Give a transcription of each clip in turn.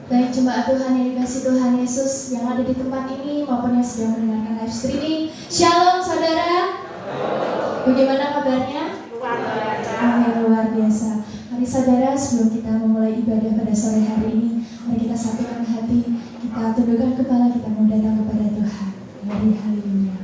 Baik jemaat Tuhan yang dikasih Tuhan Yesus yang ada di tempat ini maupun yang sedang mendengarkan live streaming. Shalom saudara. Bagaimana kabarnya? Amin, luar biasa. Mari saudara, sebelum kita memulai ibadah pada sore hari ini, mari kita satukan hati, kita tundukkan kepala, kita mau datang kepada Tuhan. Mari, haleluya.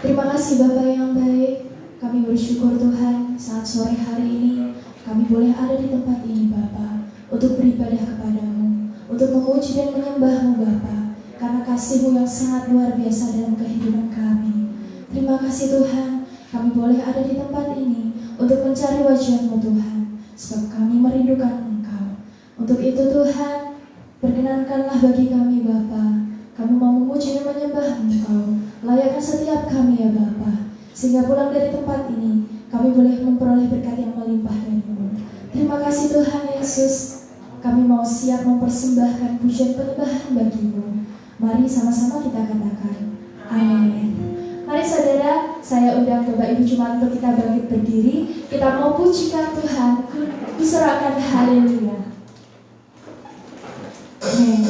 Terima kasih Bapa yang baik. Kami bersyukur Tuhan saat sore hari ini kami boleh ada di tempat ini Bapa, untuk beribadah kepadamu, untuk memuji dan menyembahmu Bapa, karena kasih-Mu yang sangat luar biasa dalam kehidupan kami. Terima kasih Tuhan, kami boleh ada di tempat ini untuk mencari wajah-Mu Tuhan, sebab kami merindukan Engkau. Untuk itu Tuhan, perkenankanlah bagi kami Bapa, kami mau memuji dan menyembah Engkau, layakkan setiap kami ya Bapa, sehingga pulang dari tempat ini, kami boleh memperoleh berkat yang melimpah dari-Mu. Terima kasih Tuhan Yesus, kami mau siap mempersembahkan pujian penyembahan bagi-Mu. Mari sama-sama kita katakan, amin. Mari saudara, saya undang Bapak Ibu Jemaat untuk kita bangkit berdiri. Kita mau pujikan Tuhan, kuserahkan haleluya. Amin.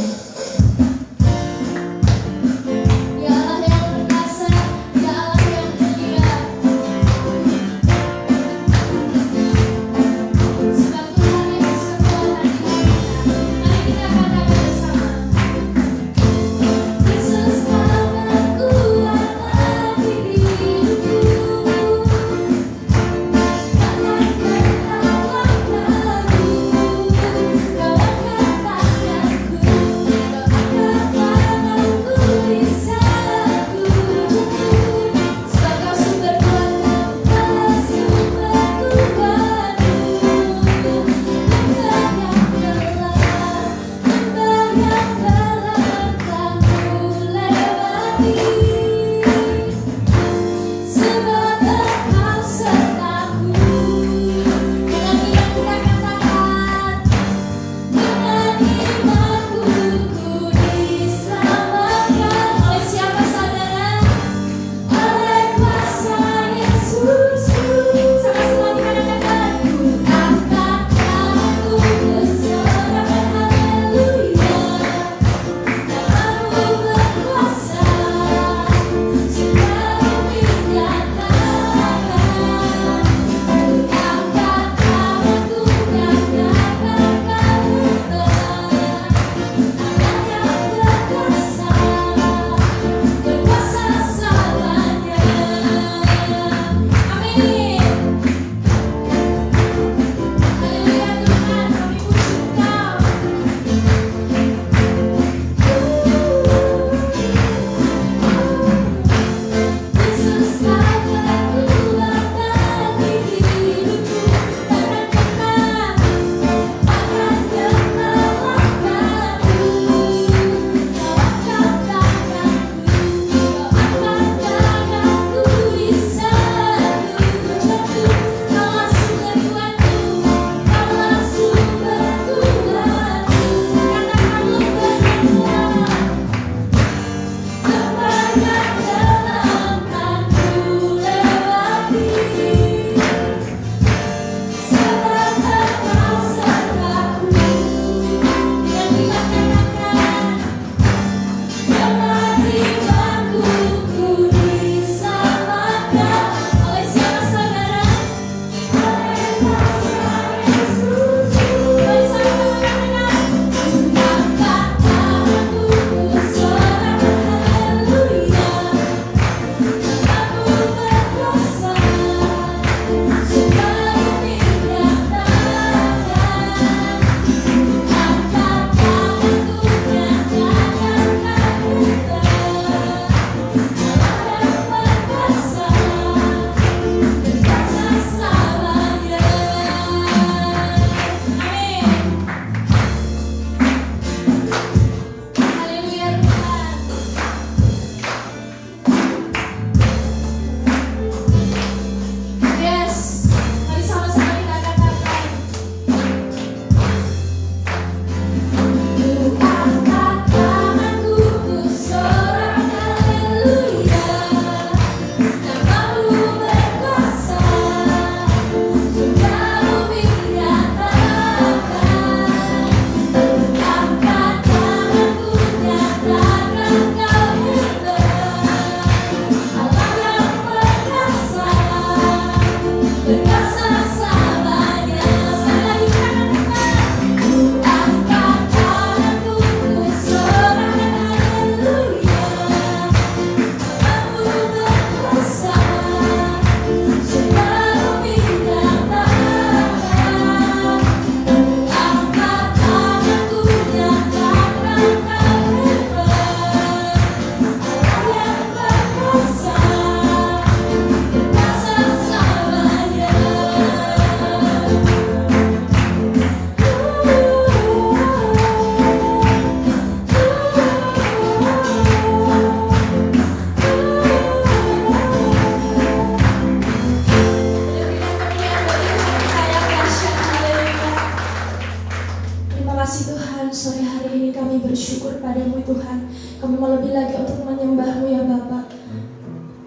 bersyukur padamu Tuhan. Kami mau lebih lagi untuk menyembah-Mu ya Bapa.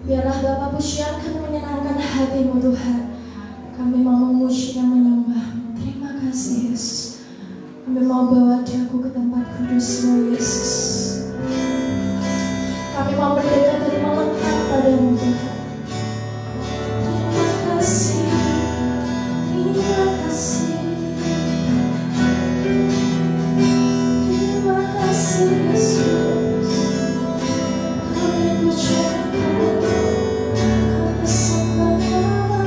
Biarlah Bapa pujian kami menyenangkan hati-Mu Tuhan. Kami mau memuji dan menyembah-Mu. Terima kasih Yesus. Kami mau bawa Diaku ke tempat kudus-Mu Yesus. Kami mau mendekat dan melekat padamu Tuhan. Terima kasih. Terima kasih. Terima kasih Yesus. Kami pujikan, kami sembah namamu.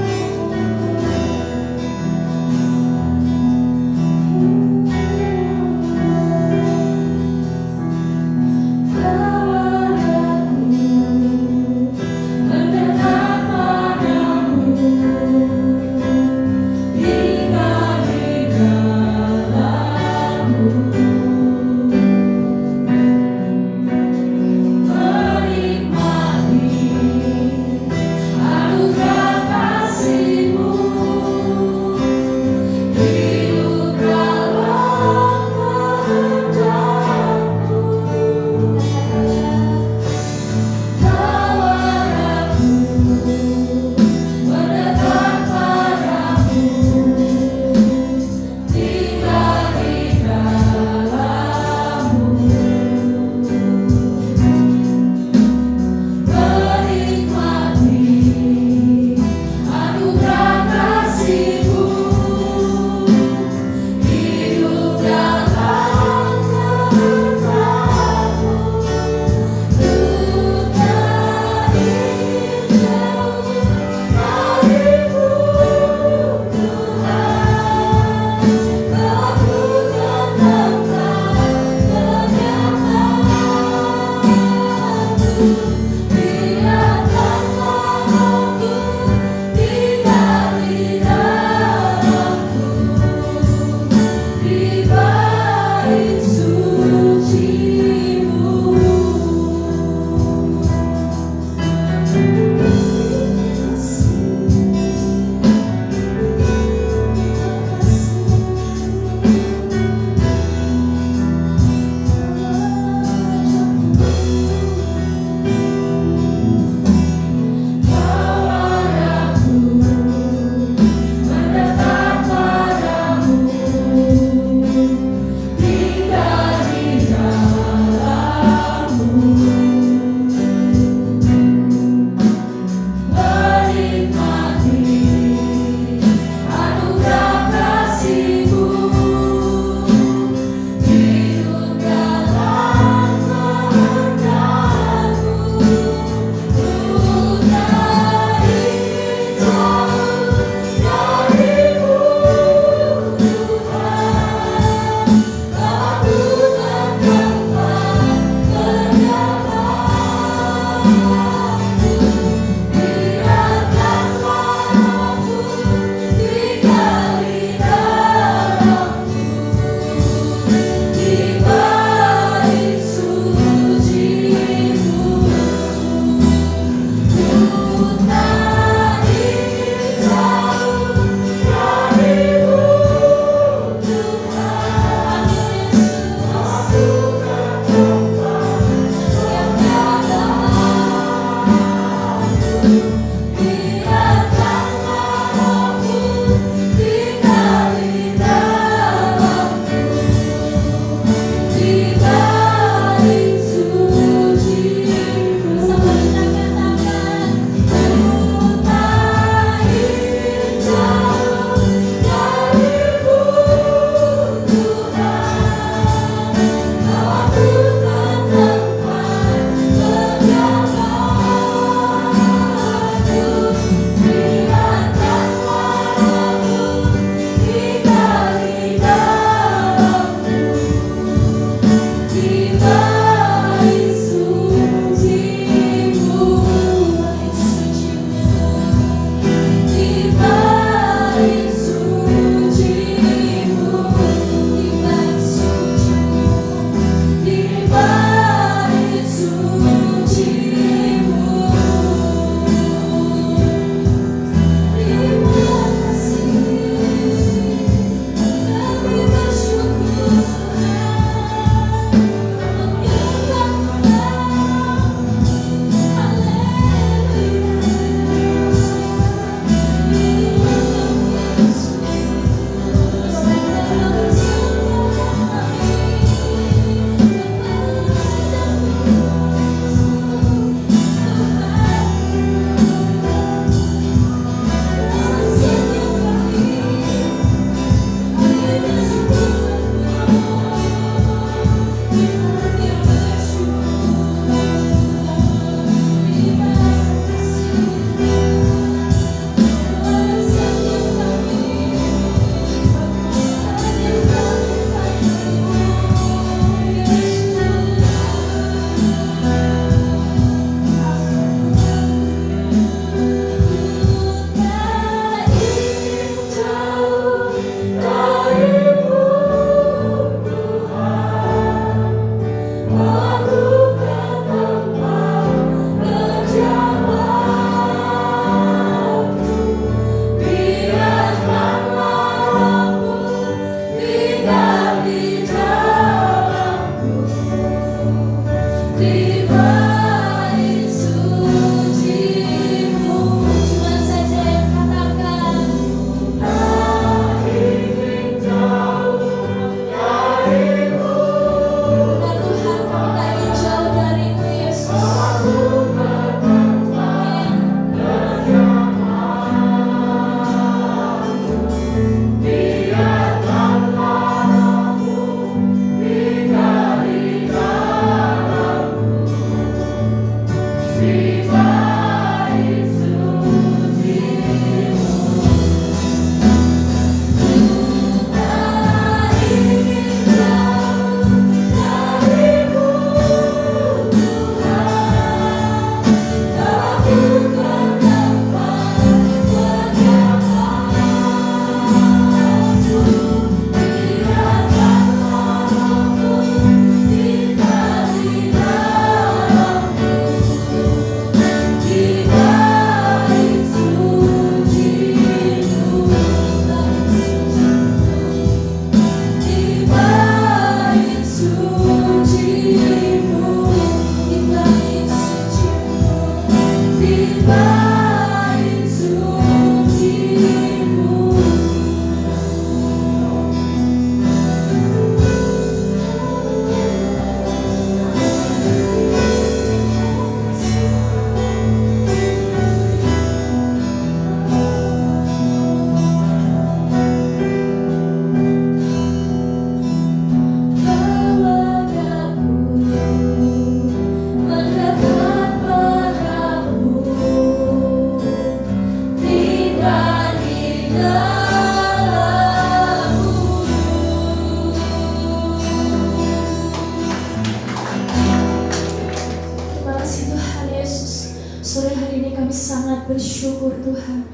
bersyukur Tuhan.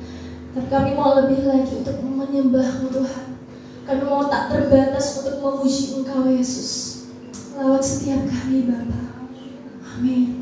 Dan kami mau lebih lagi untuk menyembah-Mu Tuhan. Kami mau tak terbatas untuk memuji Engkau Yesus. Lawat setiap kami Bapa. Amin.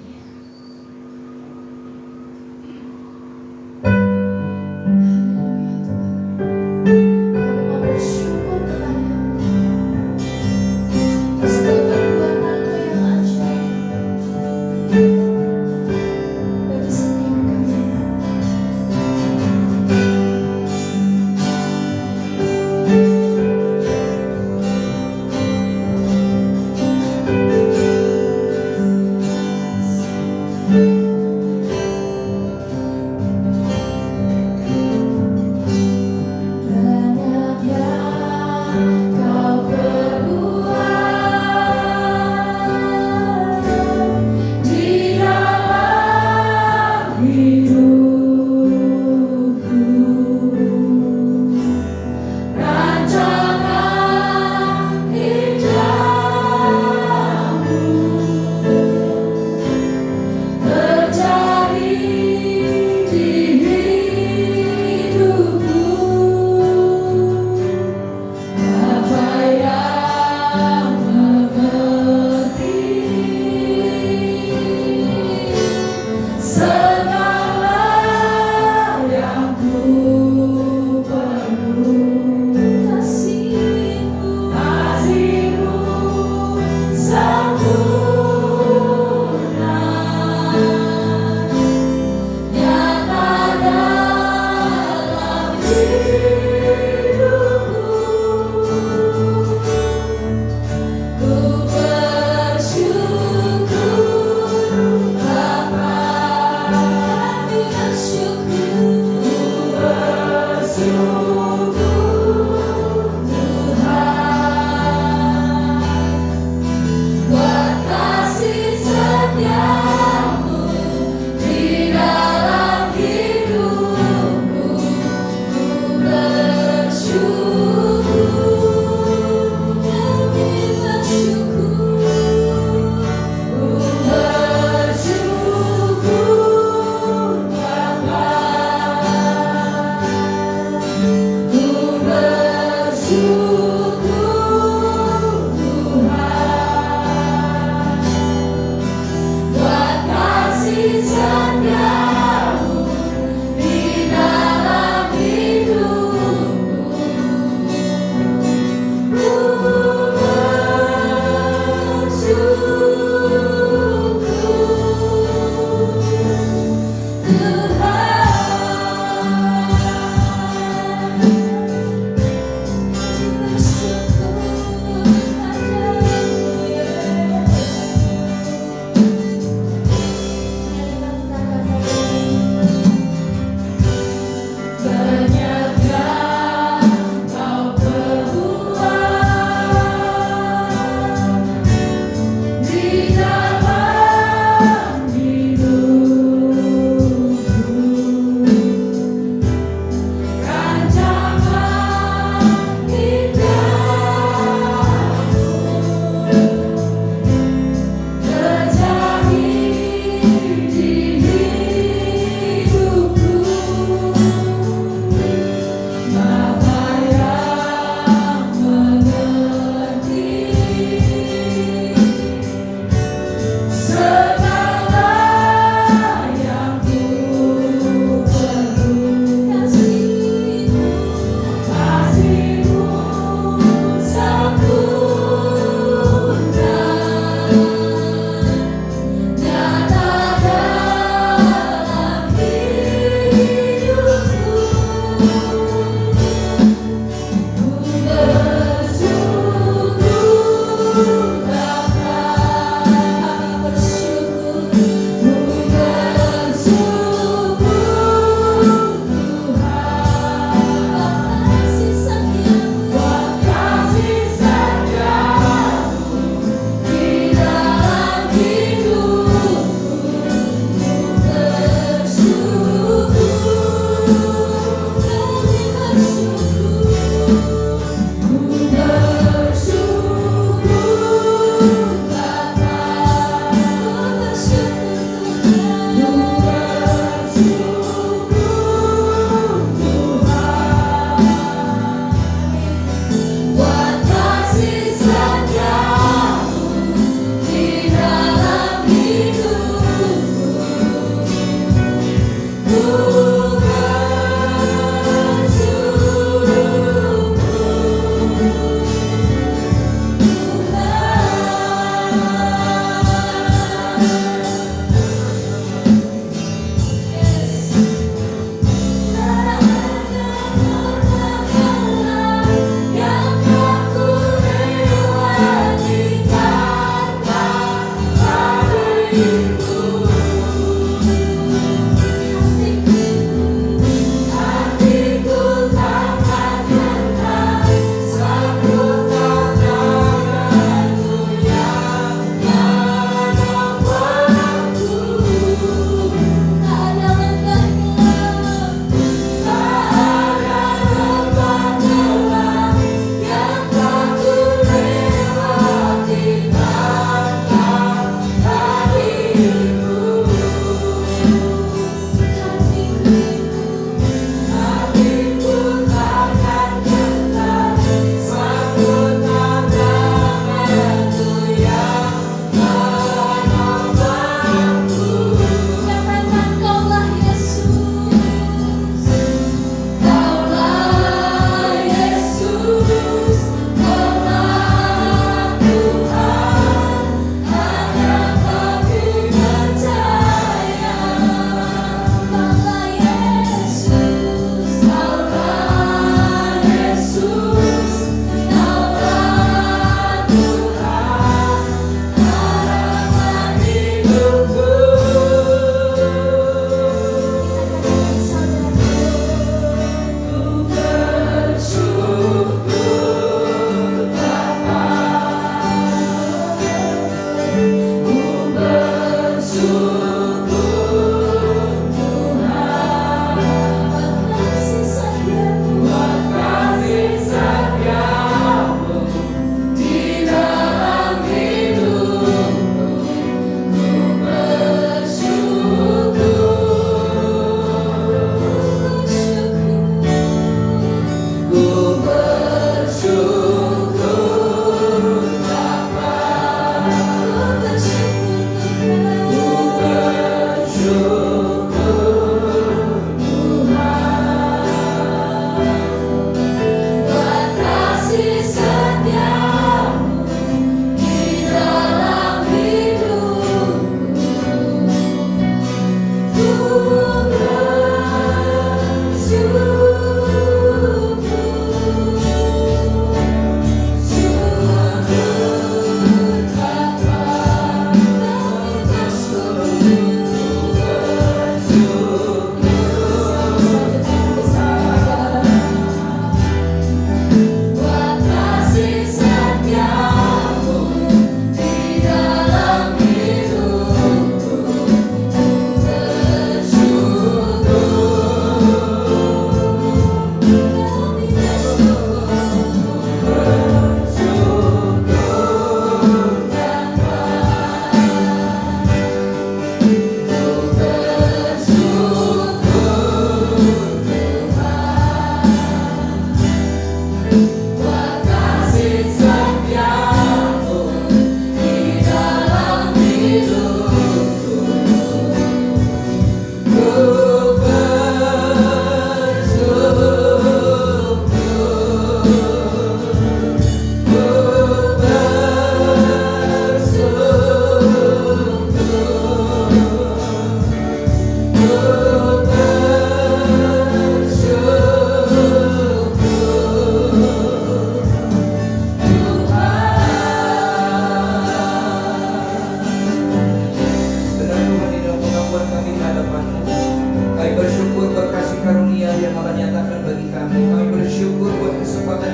Tuhan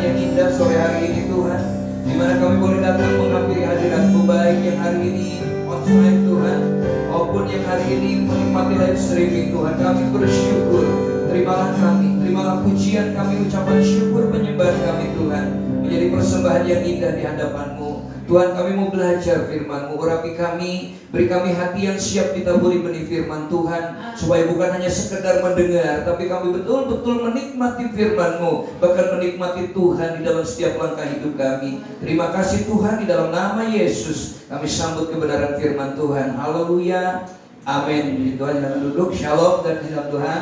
yang indah sore hari ini Tuhan, di mana kami boleh datang menghampiri hadirat-Mu, baik yang hari ini onsite Tuhan, maupun yang hari ini menikmati live streaming Tuhan. Kami bersyukur, terimalah kami, terimalah pujian kami, ucapan syukur penyembahan kami Tuhan, menjadi persembahan yang indah di hadapan-Mu. Tuhan, kami mau belajar firman-Mu, urapi kami, beri kami hati yang siap ditaburi benih firman Tuhan, supaya bukan hanya sekedar mendengar, tapi kami betul-betul menikmati firman-Mu, bahkan menikmati Tuhan di dalam setiap langkah hidup kami. Terima kasih Tuhan, di dalam nama Yesus kami sambut kebenaran firman Tuhan. Haleluya, amin. Tuhan, jangan duduk. Shalom dan salam Tuhan.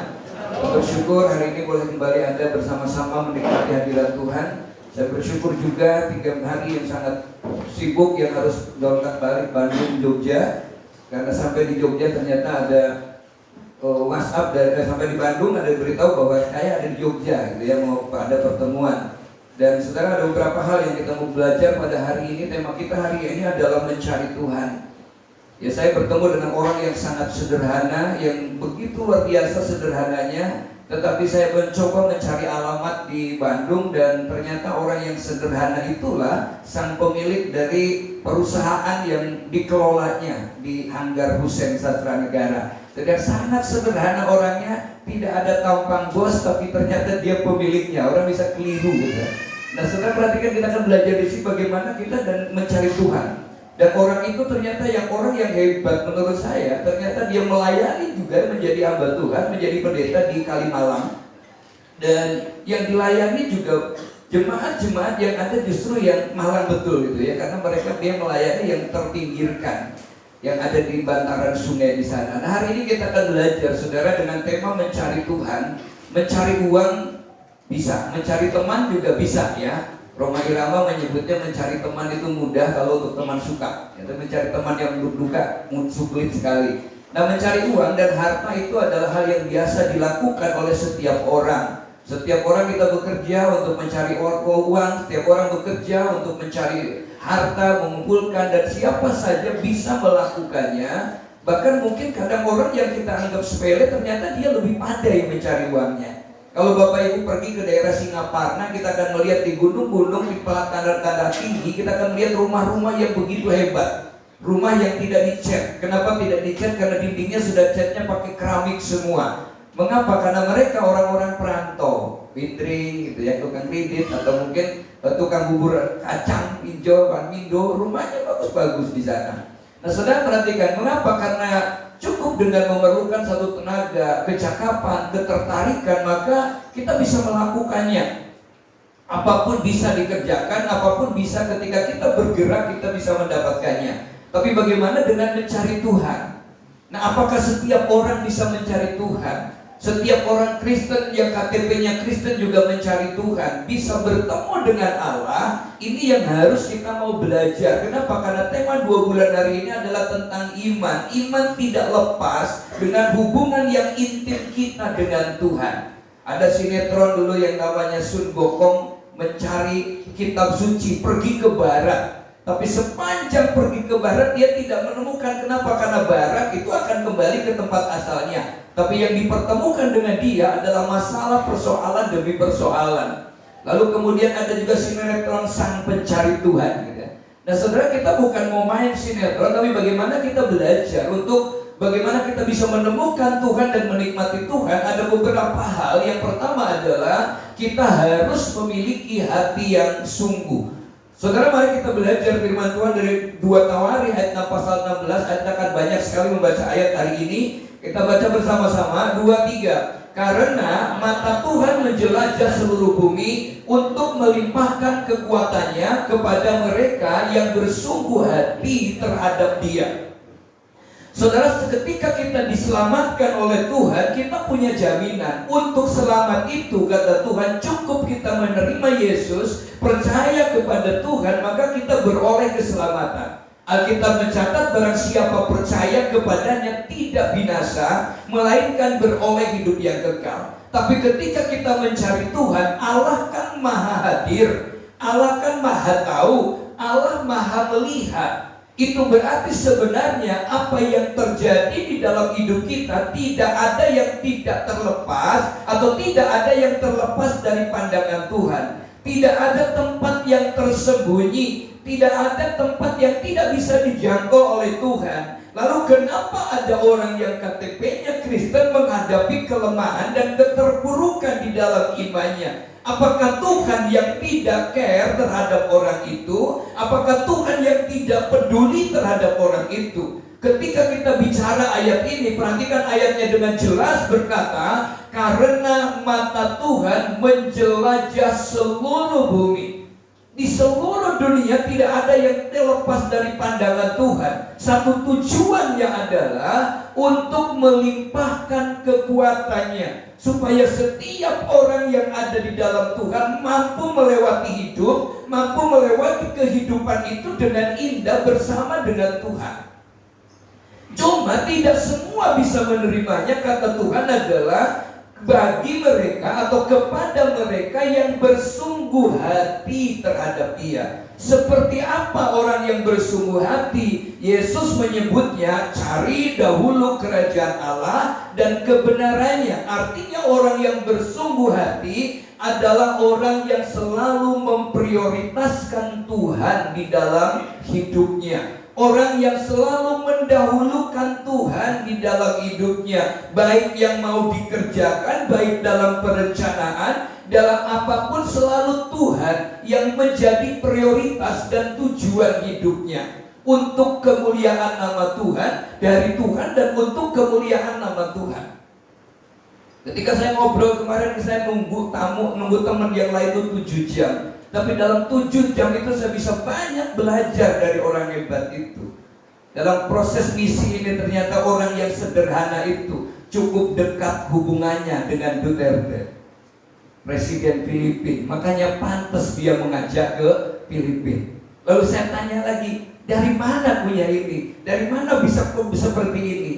Bersyukur hari ini boleh kembali Anda bersama-sama menikmati hadirat Tuhan. Saya bersyukur juga 3 hari yang sangat sibuk yang harus bolak-balik Bandung, Jogja. Karena sampai di Jogja ternyata ada WhatsApp dan sampai di Bandung ada beritahu bahwa saya ada di Jogja, gitu ya, mau ada pertemuan. Dan saudara, ada beberapa hal yang kita mau belajar pada hari ini. Tema kita hari ini adalah mencari Tuhan. Ya, saya bertemu dengan orang yang sangat sederhana, yang begitu luar biasa sederhananya. Tetapi saya mencoba mencari alamat di Bandung, dan ternyata orang yang sederhana itulah sang pemilik dari perusahaan yang dikelolanya di Hanggar Hussein Sastra Negara. Jadi sangat sederhana orangnya, tidak ada tampang bos, tapi ternyata dia pemiliknya. Orang bisa keliru gitu. Nah, saudara perhatikan, kita akan belajar di sini bagaimana kita dan mencari Tuhan. Dan orang itu ternyata orang yang hebat menurut saya, ternyata dia melayani juga, menjadi hamba Tuhan, menjadi pendeta di Kalimalang. Dan yang dilayani juga jemaat-jemaat yang ada justru yang malang betul gitu ya, karena dia melayani yang terpinggirkan, yang ada di bantaran sungai di sana. Nah, hari ini kita akan belajar saudara dengan tema mencari Tuhan. Mencari uang bisa, mencari teman juga bisa ya. Roma Irama menyebutnya mencari teman itu mudah kalau untuk teman suka, ya, mencari teman yang berduka sulit sekali. Nah, mencari uang dan harta itu adalah hal yang biasa dilakukan oleh setiap orang. Setiap orang kita bekerja untuk mencari uang, setiap orang bekerja untuk mencari harta, mengumpulkan, dan siapa saja bisa melakukannya. Bahkan mungkin kadang orang yang kita anggap sepele ternyata dia lebih pandai mencari uangnya. Kalau Bapak Ibu pergi ke daerah Singaparna, kita akan melihat di gunung-gunung, di tanda-tanda tinggi, kita akan melihat rumah-rumah yang begitu hebat. Rumah yang tidak dicat. Kenapa tidak dicat? Karena dindingnya sudah catnya pakai keramik semua. Mengapa? Karena mereka orang-orang perantau, windring gitu ya, tukang kredit, atau mungkin tukang bubur kacang hijau, Mindo, rumahnya bagus-bagus di sana. Nah, saudara perhatikan, mengapa? Karena cukup dengan memerlukan satu tenaga, kecakapan, ketertarikan, maka kita bisa melakukannya. Apapun bisa dikerjakan, apapun bisa ketika kita bergerak, kita bisa mendapatkannya. Tapi bagaimana dengan mencari Tuhan? Nah, apakah setiap orang bisa mencari Tuhan? Setiap orang Kristen yang KTP-nya Kristen juga mencari Tuhan, bisa bertemu dengan Allah. Ini yang harus kita mau belajar. Kenapa? Karena tema 2 bulan hari ini adalah tentang iman. Iman tidak lepas dengan hubungan yang intim kita dengan Tuhan. Ada sinetron dulu yang namanya Sun Gokong mencari kitab suci, pergi ke barat. Tapi sepanjang pergi ke barat dia tidak menemukan. Kenapa? Karena barat itu akan kembali ke tempat asalnya. Tapi yang dipertemukan dengan dia adalah masalah, persoalan demi persoalan. Lalu kemudian ada juga sinetron Sang Pencari Tuhan gitu. Nah, saudara, kita bukan mau main sinetron, tapi bagaimana kita belajar untuk bagaimana kita bisa menemukan Tuhan dan menikmati Tuhan. Ada beberapa hal. Yang pertama adalah kita harus memiliki hati yang sungguh. Saudara, mari kita belajar firman Tuhan dari 2 Tawari ayat 6 pasal 16. Kita akan banyak sekali membaca ayat hari ini. Kita baca bersama-sama 2-3. Karena mata Tuhan menjelajah seluruh bumi untuk melimpahkan kekuatannya kepada mereka yang bersungguh hati terhadap Dia. Saudara, ketika kita diselamatkan oleh Tuhan, kita punya jaminan. Untuk selamat itu, kata Tuhan, cukup kita menerima Yesus, percaya kepada Tuhan, maka kita beroleh keselamatan. Alkitab mencatat barang siapa percaya kepadanya tidak binasa, melainkan beroleh hidup yang kekal. Tapi ketika kita mencari Tuhan, Allah kan maha hadir, Allah kan maha tahu, Allah maha melihat. Itu berarti sebenarnya apa yang terjadi di dalam hidup kita tidak ada yang tidak terlepas, atau tidak ada yang terlepas dari pandangan Tuhan. Tidak ada tempat yang tersembunyi, tidak ada tempat yang tidak bisa dijangkau oleh Tuhan. Lalu kenapa ada orang yang KTP-nya Kristen menghadapi kelemahan dan keterpurukan di dalam imannya? Apakah Tuhan yang tidak care terhadap orang itu? Apakah Tuhan yang tidak peduli terhadap orang itu? Ketika kita bicara ayat ini, perhatikan ayatnya dengan jelas berkata, karena mata Tuhan menjelajah seluruh bumi. Di seluruh dunia tidak ada yang terlepas dari pandangan Tuhan. Satu tujuannya adalah untuk melimpahkan kekuatannya, supaya setiap orang yang ada di dalam Tuhan mampu melewati hidup, mampu melewati kehidupan itu dengan indah bersama dengan Tuhan. Cuma tidak semua bisa menerimanya. Kata Tuhan adalah bagi mereka atau kepada mereka yang bersungguh hati terhadap Dia. Seperti apa orang yang bersungguh hati? Yesus menyebutnya, cari dahulu kerajaan Allah dan kebenarannya. Artinya orang yang bersungguh hati adalah orang yang selalu memprioritaskan Tuhan di dalam hidupnya. Orang yang selalu mendahulukan Tuhan di dalam hidupnya, baik yang mau dikerjakan, baik dalam perencanaan, dalam apapun selalu Tuhan yang menjadi prioritas dan tujuan hidupnya. Untuk kemuliaan nama Tuhan, dari Tuhan, dan untuk kemuliaan nama Tuhan. Ketika saya ngobrol kemarin, saya nunggu teman yang lain itu 7 jam. Tapi dalam 7 jam itu saya bisa banyak belajar dari orang hebat itu. Dalam proses misi ini ternyata orang yang sederhana itu cukup dekat hubungannya dengan Duterte, Presiden Filipina. Makanya pantas dia mengajak ke Filipina. Lalu saya tanya lagi, dari mana punya ini? Dari mana bisa seperti ini?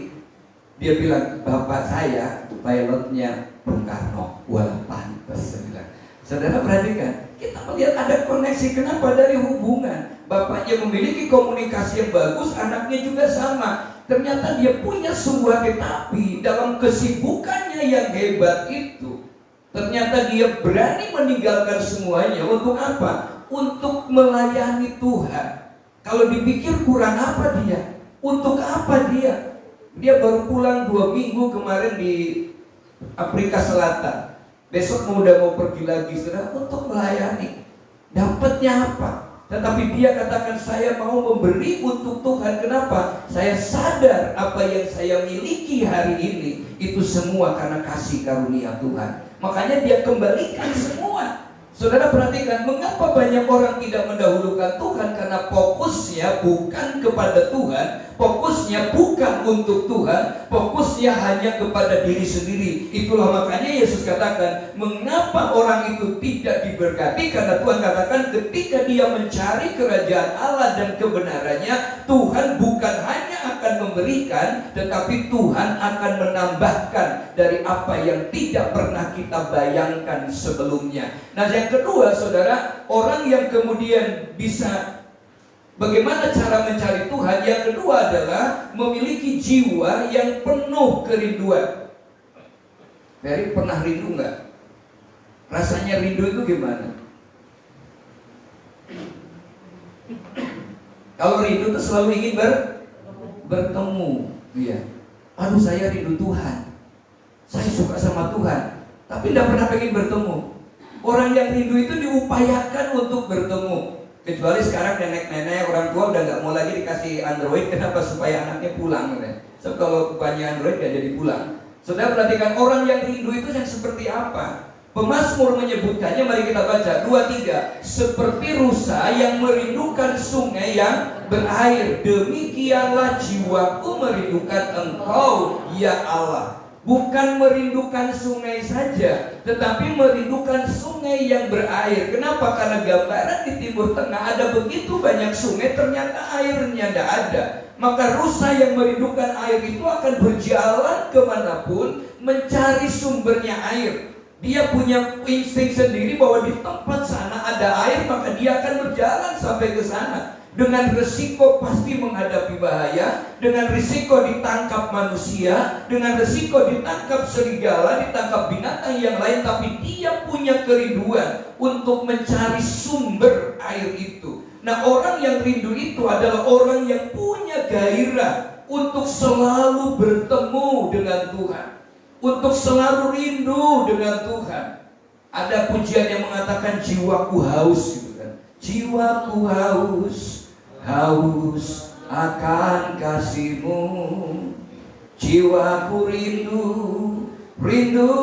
Dia bilang, bapak saya pilotnya Bung Karno. Wah, pantas, saya bilang. Saudara perhatikan, kita melihat ada koneksi. Kenapa? Dari hubungan. Bapaknya memiliki komunikasi yang bagus, anaknya juga sama. Ternyata dia punya sebuah tetapi dalam kesibukannya yang hebat itu, ternyata dia berani meninggalkan semuanya. Untuk apa? Untuk melayani Tuhan. Kalau dipikir kurang apa dia? Untuk apa dia? Dia baru pulang 2 minggu kemarin di Afrika Selatan. Besok udah mau pergi lagi, saudara, untuk melayani. Dapatnya apa? Tetapi dia katakan, saya mau memberi untuk Tuhan. Kenapa? Saya sadar apa yang saya miliki hari ini itu semua karena kasih karunia Tuhan. Makanya dia kembalikan semua. Saudara perhatikan, mengapa banyak orang tidak mendahulukan Tuhan? Karena fokusnya bukan kepada Tuhan, fokusnya bukan untuk Tuhan, fokusnya hanya kepada diri sendiri. Itulah makanya Yesus katakan, mengapa orang itu tidak diberkati? Karena Tuhan katakan, ketika dia mencari kerajaan Allah dan kebenarannya, Tuhan bukan hanya akan memberikan, tetapi Tuhan akan menambahkan dari apa yang tidak pernah kita bayangkan sebelumnya. Nah, yang kedua, saudara, orang yang kemudian bisa bagaimana cara mencari Tuhan, yang kedua adalah memiliki jiwa yang penuh kerinduan. Ferry pernah rindu nggak? Rasanya rindu itu gimana? Kalau rindu itu selalu ingin bertemu. Iya. Aduh, saya rindu Tuhan. Saya suka sama Tuhan, tapi tidak pernah pengen bertemu. Orang yang rindu itu diupayakan untuk bertemu. Kecuali sekarang nenek-nenek, orang tua udah nggak mau lagi dikasih Android. Kenapa? Supaya anaknya pulang. So, kalau punya Android gak jadi pulang. Saudara perhatikan, orang yang rindu itu yang seperti apa? Pemazmur menyebutkannya, mari kita baca 2-3. Seperti rusa yang merindukan sungai yang berair, demikianlah jiwaku merindukan Engkau, ya Allah. Bukan merindukan sungai saja, tetapi merindukan sungai yang berair. Kenapa? Karena gambaran di Timur Tengah ada begitu banyak sungai, ternyata airnya tidak ada. Maka rusa yang merindukan air itu akan berjalan kemanapun mencari sumbernya air. Dia punya insting sendiri bahwa di tempat sana ada air, maka dia akan berjalan sampai ke sana. Dengan risiko pasti menghadapi bahaya, dengan risiko ditangkap manusia, dengan risiko ditangkap serigala, ditangkap binatang yang lain, tapi dia punya kerinduan untuk mencari sumber air itu. Nah, orang yang rindu itu adalah orang yang punya gairah untuk selalu bertemu dengan Tuhan, untuk selalu rindu dengan Tuhan. Ada pujian yang mengatakan jiwaku haus gitu kan. Jiwaku haus, haus akan kasih-Mu. Jiwaku rindu, rindu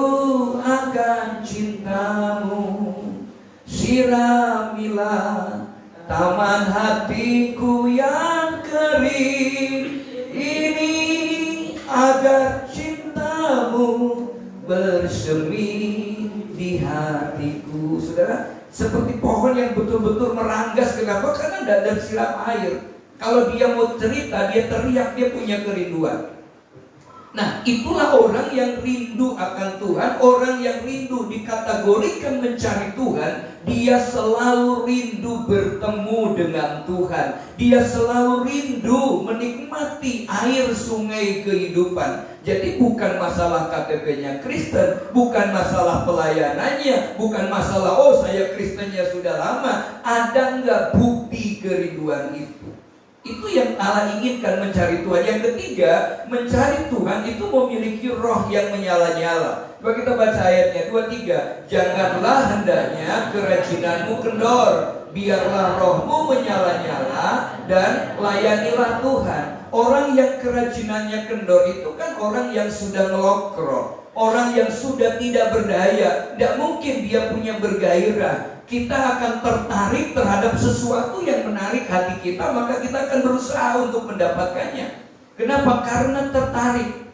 akan cinta-Mu. Siramilah taman hatiku yang kering ini, agar cinta-Mu bersemi di hatiku. Saudara, seperti pohon yang betul-betul meranggas. Kenapa? Karena tidak ada siram air. Kalau dia mau cerita, dia teriak, dia punya kerinduan. Nah, itulah orang yang rindu akan Tuhan. Orang yang rindu dikategorikan mencari Tuhan. Dia selalu rindu bertemu dengan Tuhan. Dia selalu rindu menikmati air sungai kehidupan. Jadi bukan masalah KTP-nya Kristen, bukan masalah pelayanannya, bukan masalah oh saya Kristennya sudah lama. Ada nggak bukti kerinduan itu? Itu yang Allah inginkan, mencari Tuhan. Yang ketiga, mencari Tuhan itu memiliki roh yang menyala-nyala. Coba kita baca ayatnya 23. Janganlah hendaknya kerajinanmu kendor, biarlah rohmu menyala-nyala dan layanilah Tuhan. Orang yang kerajinannya kendor itu kan orang yang sudah ngelokro, orang yang sudah tidak berdaya. Tidak mungkin dia punya bergairah. Kita akan tertarik terhadap sesuatu yang menarik hati kita, maka kita akan berusaha untuk mendapatkannya. Kenapa? Karena tertarik.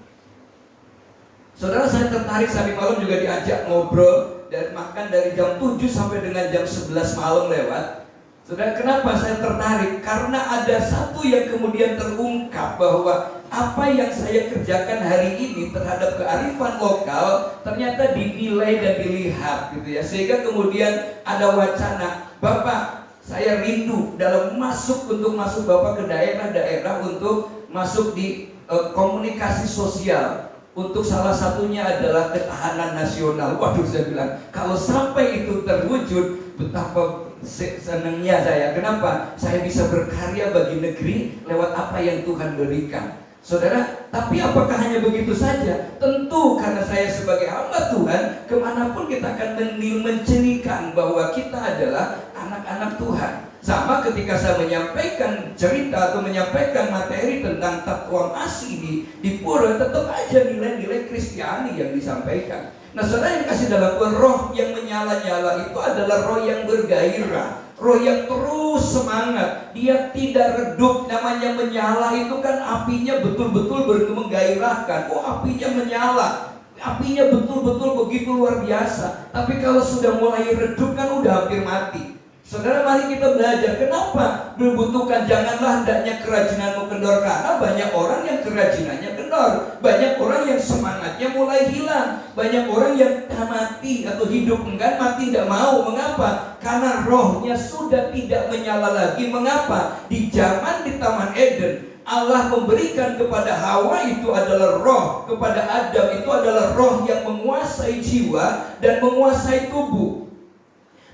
Saudara, saya tertarik tadi malam juga diajak ngobrol dan makan dari jam 7 sampai dengan jam 11 malam lewat. Saudara, kenapa saya tertarik? Karena ada satu yang kemudian terungkap, bahwa apa yang saya kerjakan hari ini terhadap kearifan lokal ternyata dinilai dan dilihat gitu ya. Sehingga kemudian ada wacana, Bapak, saya rindu dalam untuk masuk Bapak ke daerah-daerah, untuk masuk di komunikasi sosial. Untuk salah satunya adalah ketahanan nasional. Waduh, saya bilang, kalau sampai itu terwujud, betapa senangnya saya. Kenapa? Saya bisa berkarya bagi negeri lewat apa yang Tuhan berikan. Saudara, tapi apakah hanya begitu saja? Tentu karena saya sebagai hamba Tuhan, kemanapun kita akan mencirikan bahwa kita adalah anak-anak Tuhan. Sama ketika saya menyampaikan cerita atau menyampaikan materi tentang tatuan asli di Pura, tetap aja nilai-nilai Kristiani yang disampaikan. Nah, saudara yang kasih dalam Tuhan, roh yang menyala-nyala itu adalah roh yang bergairah, roh yang terus semangat. Dia tidak redup. Namanya menyala itu kan apinya betul-betul menggairahkan. Oh, apinya menyala, apinya betul-betul begitu luar biasa. Tapi kalau sudah mulai redup kan udah hampir mati. Saudara, mari kita belajar. Kenapa membutuhkan janganlah hendaknya kerajinanmu kendor? Karena banyak orang yang kerajinannya kendor. Banyak orang yang semangatnya mulai hilang. Banyak orang yang mati atau hidup enggan, mati tidak mau. Mengapa? Karena rohnya sudah tidak menyala lagi. Mengapa? Di zaman di Taman Eden, Allah memberikan kepada Hawa itu adalah roh, kepada Adam itu adalah roh yang menguasai jiwa dan menguasai tubuh.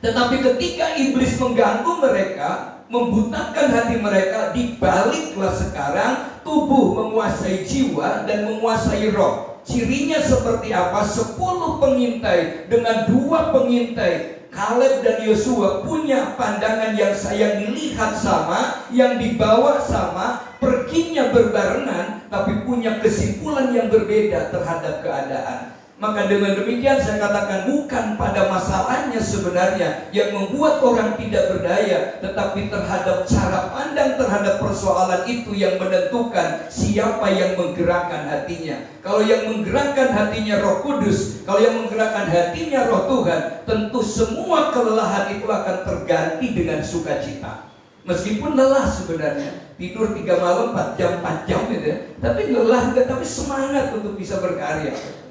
Tetapi ketika iblis mengganggu mereka, membutakan hati mereka, dibaliklah sekarang tubuh menguasai jiwa dan menguasai roh. Cirinya seperti apa? 10 pengintai dengan 2 pengintai, Kaleb dan Yosua, punya pandangan yang saya dilihat sama, yang dibawa sama, perginya berbarengan, tapi punya kesimpulan yang berbeda terhadap keadaan. Maka dengan demikian saya katakan, bukan pada masalahnya sebenarnya yang membuat orang tidak berdaya, tetapi terhadap cara pandang terhadap persoalan itu yang menentukan siapa yang menggerakkan hatinya. Kalau yang menggerakkan hatinya Roh Kudus, kalau yang menggerakkan hatinya Roh Tuhan, tentu semua kelelahan itu akan terganti dengan sukacita. Meskipun lelah sebenarnya, tidur 3 malam 4 jam gitu ya, tapi lelah, tapi semangat untuk bisa berkarya.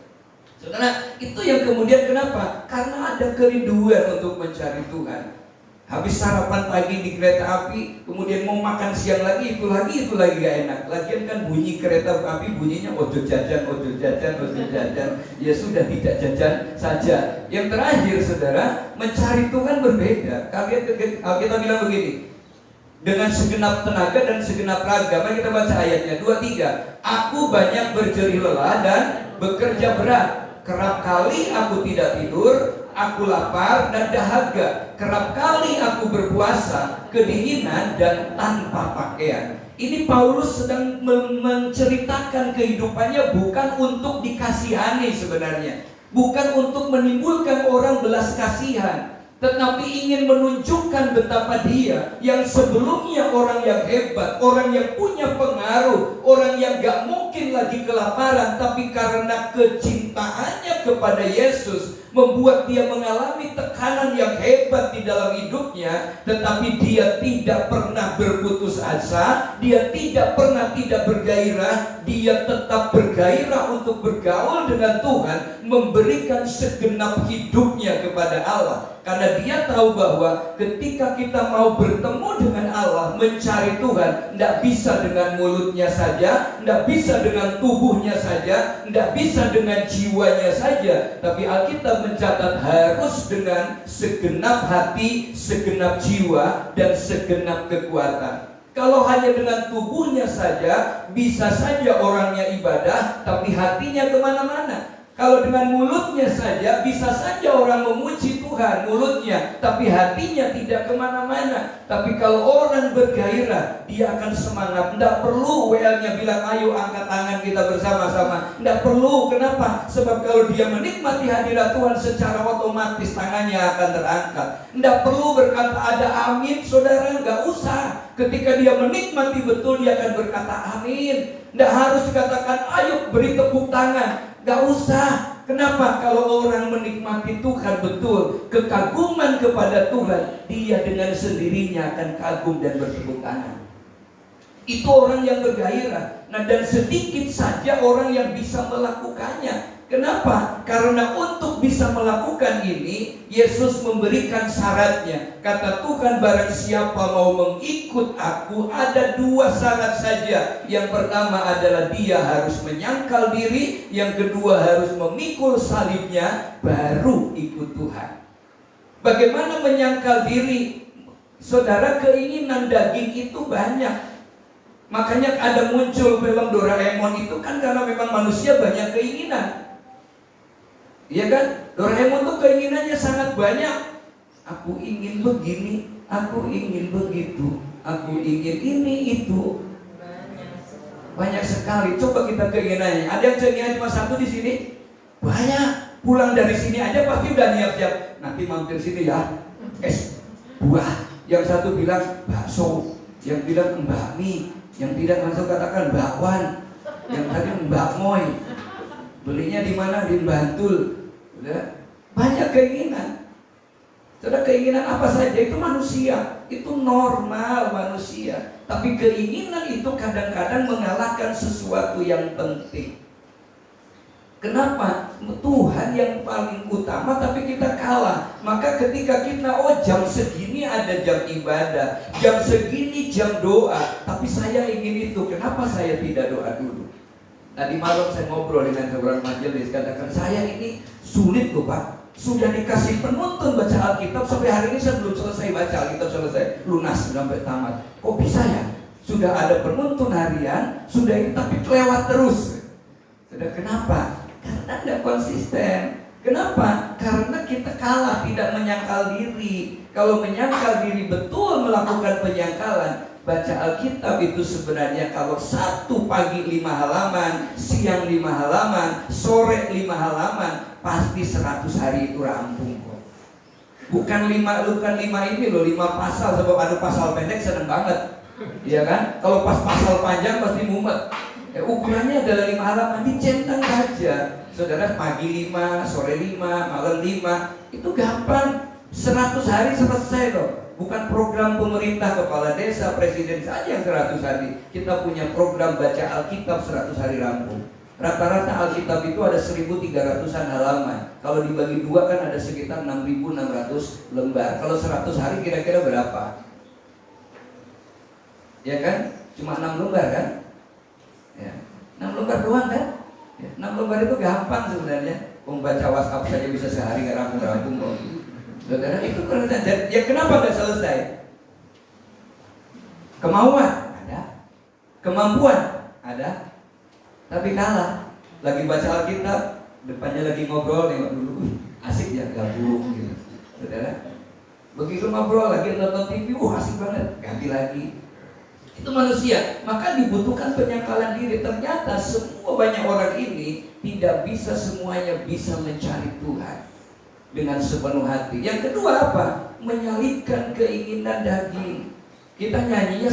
Saudara, itu yang kemudian kenapa? Karena ada kerinduan untuk mencari Tuhan. Habis sarapan pagi di kereta api, kemudian mau makan siang lagi, itu lagi gak enak. Lagian kan bunyi kereta api bunyinya ojo jajan. Ya sudah, tidak jajan saja. Yang terakhir saudara, mencari Tuhan berbeda. Kita bilang begini, dengan segenap tenaga dan segenap raga. Mari kita baca ayatnya 2-3. Aku banyak berjerih lelah dan bekerja berat. Kerap kali aku tidak tidur, aku lapar dan dahaga. Kerap kali aku berpuasa, kedinginan dan tanpa pakaian. Ini Paulus sedang menceritakan kehidupannya bukan untuk dikasihani sebenarnya, bukan untuk menimbulkan orang belas kasihan, tetapi ingin menunjukkan betapa dia yang sebelumnya orang yang hebat, orang yang punya pengaruh, orang yang gak mungkin lagi kelaparan, tapi karena kecintaannya kepada Yesus membuat dia mengalami tekanan yang hebat di dalam hidupnya, tetapi dia tidak pernah berputus asa, dia tidak pernah tidak bergairah, dia tetap bergairah untuk bergaul dengan Tuhan, memberikan segenap hidupnya kepada Allah. Karena dia tahu bahwa ketika kita mau bertemu dengan Allah, mencari Tuhan, tidak bisa dengan mulutnya saja, tidak bisa dengan tubuhnya saja, tidak bisa dengan jiwanya saja, tapi Alkitab mencatat harus dengan segenap hati, segenap jiwa, dan segenap kekuatan. Kalau hanya dengan tubuhnya saja, bisa saja orangnya ibadah, tapi hatinya kemana-mana. Kalau dengan mulutnya saja, bisa saja orang memuji Tuhan mulutnya, tapi hatinya tidak kemana-mana. Tapi kalau orang bergairah, dia akan semangat. Tidak perlu WL-nya bilang, ayo angkat tangan kita bersama-sama. Tidak perlu, kenapa? Sebab kalau dia menikmati hadirat Tuhan, secara otomatis tangannya akan terangkat. Tidak perlu berkata ada amin, saudara, nggak usah. Ketika dia menikmati betul, dia akan berkata amin. Tidak harus dikatakan, ayo beri tepuk tangan. Gak usah. Kenapa? Kalau orang menikmati Tuhan betul, kekaguman kepada Tuhan, dia dengan sendirinya akan kagum dan bertepuk tangan. Itu orang yang bergairah. Nah, dan sedikit saja orang yang bisa melakukannya. Kenapa? Karena untuk bisa melakukan ini, Yesus memberikan syaratnya. Kata Tuhan, barang siapa mau mengikut aku, ada 2 syarat saja. Yang pertama adalah dia harus menyangkal diri, yang kedua harus memikul salibnya, baru ikut Tuhan. Bagaimana menyangkal diri? Saudara, keinginan daging itu banyak. Makanya ada muncul film Doraemon itu kan karena memang manusia banyak keinginan. Iya kan? Doraemon tuh keinginannya sangat banyak. Aku ingin begini, aku ingin begitu, aku ingin ini itu. Banyak sekali. Coba kita keinginannya. Ada yang keinginan cuma 1 di sini? Banyak. Pulang dari sini aja pasti udah siap. Nanti mampir sini ya. Es buah. Yang satu bilang bakso, yang bilang bakmi, yang tidak langsung katakan bakwan, yang tadi Mbak Moy. Belinya di mana? Di Bantul. Banyak keinginan. Saudara, keinginan apa saja itu manusia, itu normal manusia. Tapi keinginan itu kadang-kadang mengalahkan sesuatu yang penting. Kenapa? Tuhan yang paling utama, tapi kita kalah. Maka ketika kita, jam segini ada jam ibadah, jam segini jam doa, tapi saya ingin itu, kenapa saya tidak doa dulu? Tadi malam saya ngobrol dengan seorang majelis, katakan, saya ini sulit loh Pak, sudah dikasih penuntun baca Alkitab, sampai hari ini saya belum selesai baca Alkitab, selesai lunas sampai tamat. Kok bisa ya? Sudah ada penuntun harian, sudah ini tapi kelewat terus. Sudah, kenapa? Karena tidak konsisten. Kenapa? Karena kita kalah, tidak menyangkal diri. Kalau menyangkal diri betul melakukan penyangkalan, baca Alkitab itu sebenarnya kalau 1 pagi 5 halaman, siang 5 halaman, sore 5 halaman, pasti 100 hari itu rampung kok. Bukan 5 ini loh, 5 pasal, sebab ada pasal pendek seneng banget. Iya kan? Kalau pas pasal panjang pasti mumet. Ukurannya adalah 5 halaman, dicentang saja. Saudara, pagi 5, sore 5, malam 5, itu gampang. 100 hari selesai loh. Bukan program pemerintah kepala desa, presiden saja yang 100 hari. Kita punya program baca Alkitab 100 hari rampung. Rata-rata Alkitab itu ada 1.300-an halaman. Kalau dibagi dua kan ada sekitar 6.600 lembar. Kalau 100 hari kira-kira berapa? Ya kan? Cuma 6 lembar kan? Ya. 6 lembar doang kan? Ya. 6 lembar itu gampang sebenarnya. Membaca WhatsApp saja bisa sehari nggak rampung-rampung kok. Saudara, itu kerja. Ya kenapa nggak selesai? Kemauan ada, kemampuan ada, tapi kalah. Lagi baca Alkitab, depannya lagi ngobrol, nengok dulu, asik ya gabung gitu. Saudara, begitu ngobrol lagi nonton TV, asik banget, ganti lagi. Itu manusia, maka dibutuhkan penyangkalan diri. Ternyata semua banyak orang ini tidak bisa semuanya bisa mencari Tuhan dengan sepenuh hati. Yang kedua apa? Menyalibkan keinginan daging. Kita nyanyinya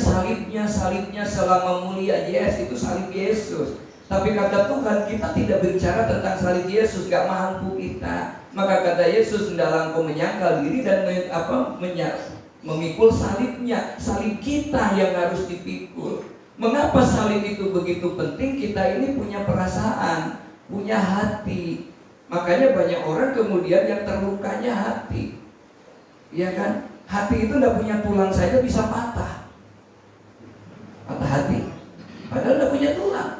salibnya selama mulia. Yes, itu salib Yesus. Tapi kata Tuhan, kita tidak berbicara tentang salib Yesus, gak mampu kita. Maka kata Yesus, hendaklah engkau menyangkal diri dan memikul salibnya. Salib kita yang harus dipikul. Mengapa salib itu begitu penting? Kita ini punya perasaan, punya hati. Makanya banyak orang kemudian yang terlukanya hati. Iya kan? Hati itu tidak punya tulang saja bisa patah. Patah hati. Padahal tidak punya tulang.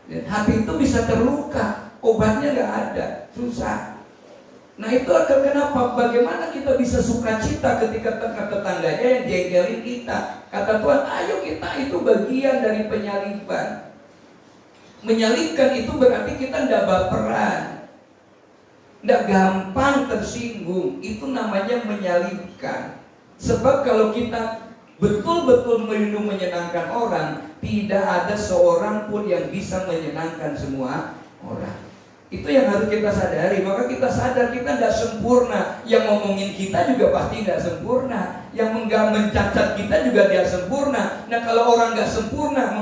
Hati itu bisa terluka. Obatnya nggak ada. Susah. Nah itu akan kenapa? Bagaimana kita bisa sukacita ketika tetangganya yang jengkelin kita. Kata Tuhan, ayo kita itu bagian dari penyaliban. Menyalibkan itu berarti kita tidak baperan, tidak gampang tersinggung. Itu namanya menyalibkan. Sebab kalau kita betul-betul merindu menyenangkan orang, tidak ada seorang pun yang bisa menyenangkan semua orang. Itu yang harus kita sadari. Maka kita sadar kita tidak sempurna. Yang ngomongin kita juga pasti tidak sempurna. Yang mencacat kita juga tidak sempurna. Nah kalau orang nggak sempurna,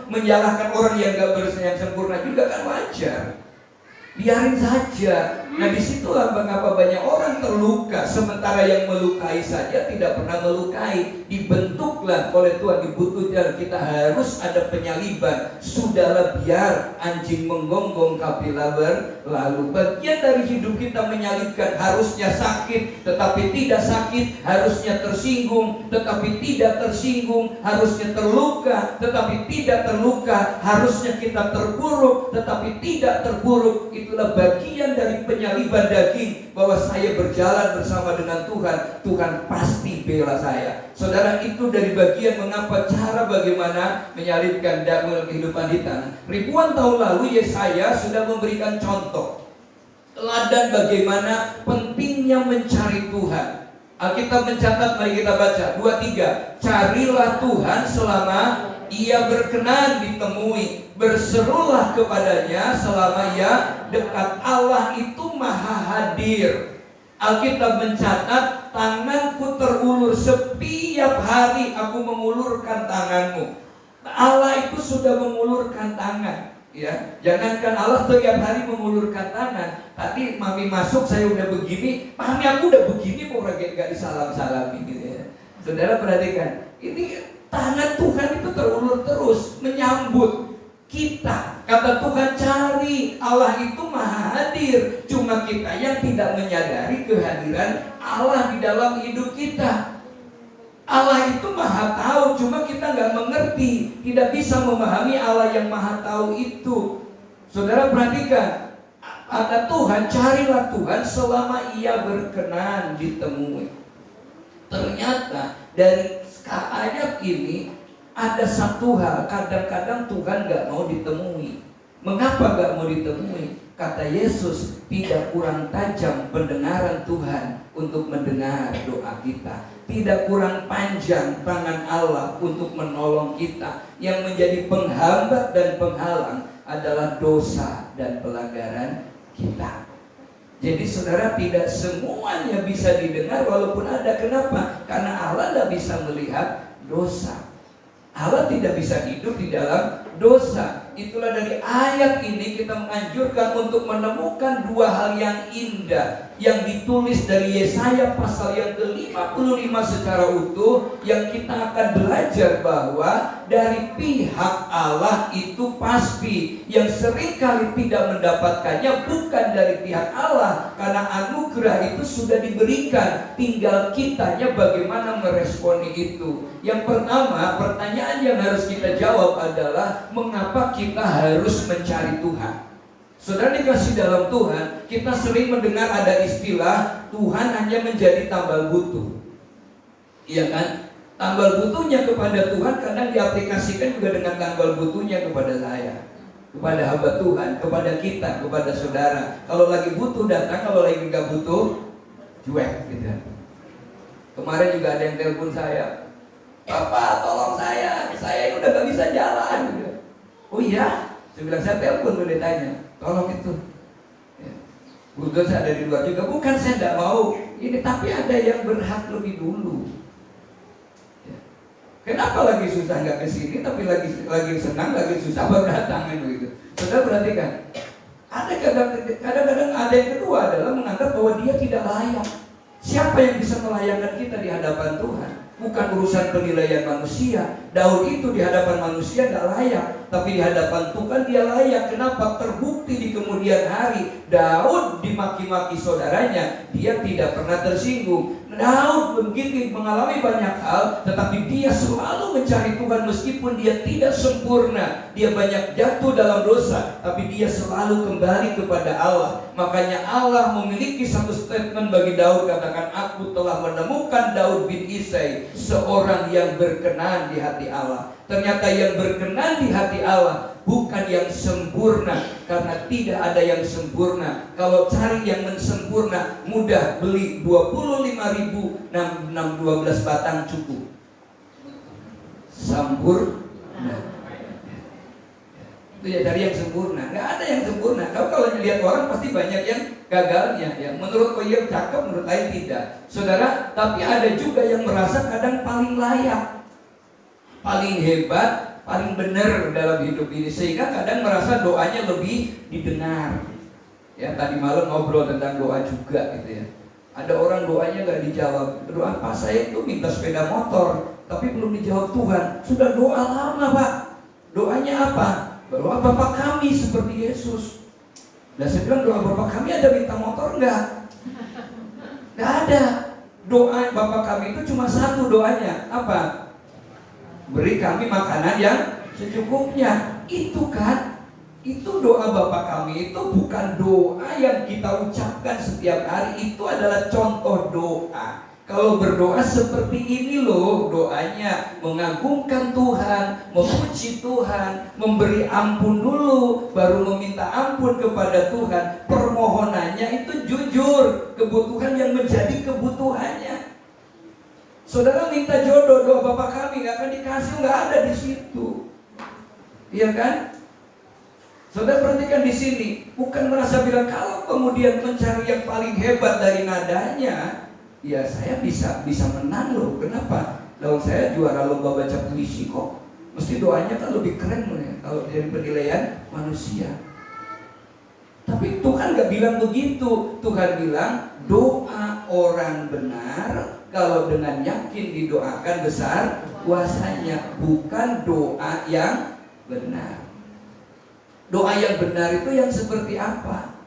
menyalahkan orang yang nggak sempurna juga kan wajar. Biarin saja. Nah disitulah mengapa banyak orang terluka, sementara yang melukai saja tidak pernah melukai. Dibentuklah oleh Tuhan, dibutuhkan kita harus ada penyaliban. Sudahlah biar anjing menggonggong kapila berlalu. Bagian dari hidup kita menyalibkan. Harusnya sakit tetapi tidak sakit, harusnya tersinggung tetapi tidak tersinggung, harusnya terluka tetapi tidak terluka, harusnya kita terpuruk tetapi tidak terpuruk. Itulah bagian dari penyaliban daging, bahwa saya berjalan bersama dengan Tuhan, Tuhan pasti bela saya. Saudara, itu dari bagian mengapa cara bagaimana menyalibkan dalam kehidupan kita. Ribuan tahun lalu Yesaya sudah memberikan contoh teladan bagaimana pentingnya mencari Tuhan. Alkitab mencatat, mari kita baca 2-3. Carilah Tuhan selama Ia berkenan ditemui, berserulah kepadanya selama Ia dekat. Allah itu maha hadir. Alkitab mencatat, tanganku terulur, setiap hari aku mengulurkan tanganmu. Allah itu sudah mengulurkan tangan. Ya, jangankan Allah setiap hari mengulurkan tangan. Tadi mami masuk saya udah begini, mami aku udah begini, kok gak disalam-salamin gitu ya. Saudara perhatikan, ini tangan Tuhan itu terulur terus menyambut kita. Kata Tuhan, cari. Allah itu maha hadir. Cuma kita yang tidak menyadari kehadiran Allah di dalam hidup kita. Allah itu maha tahu, cuma kita nggak mengerti, tidak bisa memahami Allah yang maha tahu itu. Saudara perhatikan, kata Tuhan, carilah Tuhan selama Ia berkenan ditemui. Ternyata dari ayat ini ada satu hal, kadang-kadang Tuhan gak mau ditemui. Mengapa gak mau ditemui? Kata Yesus, tidak kurang tajam pendengaran Tuhan untuk mendengar doa kita. Tidak kurang panjang tangan Allah untuk menolong kita. Yang menjadi penghambat dan penghalang adalah dosa dan pelanggaran kita. Jadi saudara, tidak semuanya bisa didengar walaupun ada. Kenapa? Karena Allah tidak bisa melihat dosa. Allah tidak bisa hidup di dalam dosa. Itulah dari ayat ini kita menganjurkan untuk menemukan dua hal yang indah. yang ditulis dari Yesaya pasal yang ke-55 secara utuh, yang kita akan belajar bahwa dari pihak Allah itu pasti, yang seringkali tidak mendapatkannya bukan dari pihak Allah, karena anugerah itu sudah diberikan, tinggal kitanya bagaimana meresponi itu. Yang pertama, pertanyaan yang harus kita jawab adalah mengapa kita harus mencari Tuhan. Saudara dikasih dalam Tuhan, kita sering mendengar ada istilah Tuhan hanya menjadi tambal butuh. Iya kan? Tambal butuhnya kepada Tuhan kadang diaplikasikan juga dengan tambal butuhnya kepada saya, kepada hamba Tuhan, kepada kita, kepada saudara. Kalau lagi butuh datang, kalau lagi nggak butuh cuek gitu. Kemarin juga ada yang telepon saya, Bapak tolong saya ini udah gak bisa jalan gitu. Oh iya? Saya bilang, saya telepon pendetanya, tolong itu ya. Kebetulan saya ada di luar juga. Bukan saya tidak mau ini, tapi ada yang berhak lebih dulu ya. Kenapa lagi susah nggak kesini, tapi lagi senang, lagi susah baru datang begitu. Saudara perhatikan, ada kadang-kadang ada yang kedua adalah menganggap bahwa dia tidak layak. Siapa yang bisa melayakkan kita di hadapan Tuhan? Bukan urusan penilaian manusia. Daud itu di hadapan manusia tidak layak, tapi di hadapan Tuhan dia layak. Kenapa? Terbukti di kemudian hari Daud dimaki-maki saudaranya, dia tidak pernah tersinggung. Daud begitu mengalami banyak hal, tetapi dia selalu mencari Tuhan meskipun dia tidak sempurna. Dia banyak jatuh dalam dosa, tapi dia selalu kembali kepada Allah. Makanya Allah memiliki satu statement bagi Daud, katakan, aku telah menemukan Daud bin Isai, seorang yang berkenan di hati Allah. Ternyata yang berkenan di hati Allah bukan yang sempurna, karena tidak ada yang sempurna. Kalau cari yang sempurna mudah, beli 25.000 12 batang cukup. Sempurna. Itu ya, dari yang sempurna. Nggak ada yang sempurna. Kalau lihat orang pasti banyak yang gagalnya ya. Menurut Koyem cakep, menurut lain tidak. Saudara, tapi ada juga yang merasa kadang paling layak, paling hebat, paling benar dalam hidup ini, sehingga kadang merasa doanya lebih didengar. Ya, tadi malam ngobrol tentang doa juga gitu ya. Ada orang doanya nggak dijawab. Doa apa? Saya itu minta sepeda motor, tapi belum dijawab Tuhan. Sudah doa lama Pak. Doanya apa? Doa Bapak kami seperti Yesus. Dan saya bilang, doa Bapak kami ada minta motor nggak? Nggak ada. Doa Bapak kami itu cuma satu doanya. Apa? Beri kami makanan yang secukupnya. Itu kan, itu doa Bapa kami itu bukan doa yang kita ucapkan setiap hari. Itu adalah contoh doa. Kalau berdoa seperti ini loh doanya, mengagungkan Tuhan, memuji Tuhan, memberi ampun dulu, baru meminta ampun kepada Tuhan. Permohonannya itu jujur, kebutuhan yang menjadi kebutuhannya. Saudara minta jodoh, doa Bapak kami nggak akan dikasih, nggak ada di situ, iya kan? Saudara perhatikan di sini, bukan merasa bilang kalau kemudian mencari yang paling hebat dari nadanya, ya saya bisa menang loh. Kenapa? Kalau saya juara lomba baca puisi kok, mesti doanya kan lebih keren loh ya, kalau dari penilaian manusia. Tapi Tuhan nggak bilang begitu. Tuhan bilang doa orang benar kalau dengan yakin didoakan besar kuasanya, bukan doa yang benar. Doa yang benar itu yang seperti apa?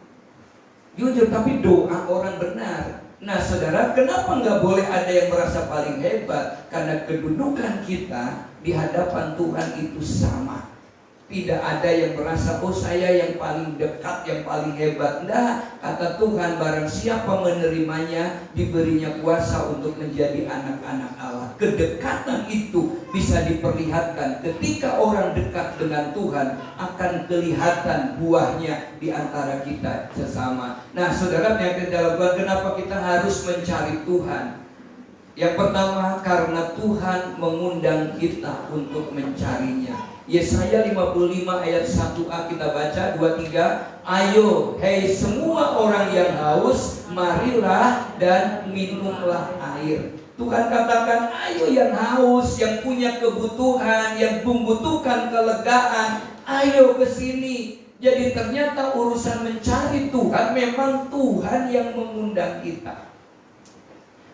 Jujur, tapi doa orang benar. Nah saudara, kenapa nggak boleh ada yang merasa paling hebat? Karena kedudukan kita di hadapan Tuhan itu sama. Tidak ada yang merasa, oh saya yang paling dekat, yang paling hebat. Enggak, kata Tuhan, barang siapa menerimanya, diberinya kuasa untuk menjadi anak-anak Allah. Kedekatan itu bisa diperlihatkan ketika orang dekat dengan Tuhan, akan kelihatan buahnya di antara kita sesama. Nah saudara, yang dalam Tuhan, kenapa kita harus mencari Tuhan? Yang pertama, karena Tuhan mengundang kita untuk mencarinya. Yesaya 55 ayat 1a kita baca, 2-3. Ayo, hei semua orang yang haus, marilah dan minumlah air. Tuhan katakan, ayo yang haus, yang punya kebutuhan, yang membutuhkan kelegaan, ayo ke sini. Jadi ternyata urusan mencari Tuhan memang Tuhan yang mengundang kita.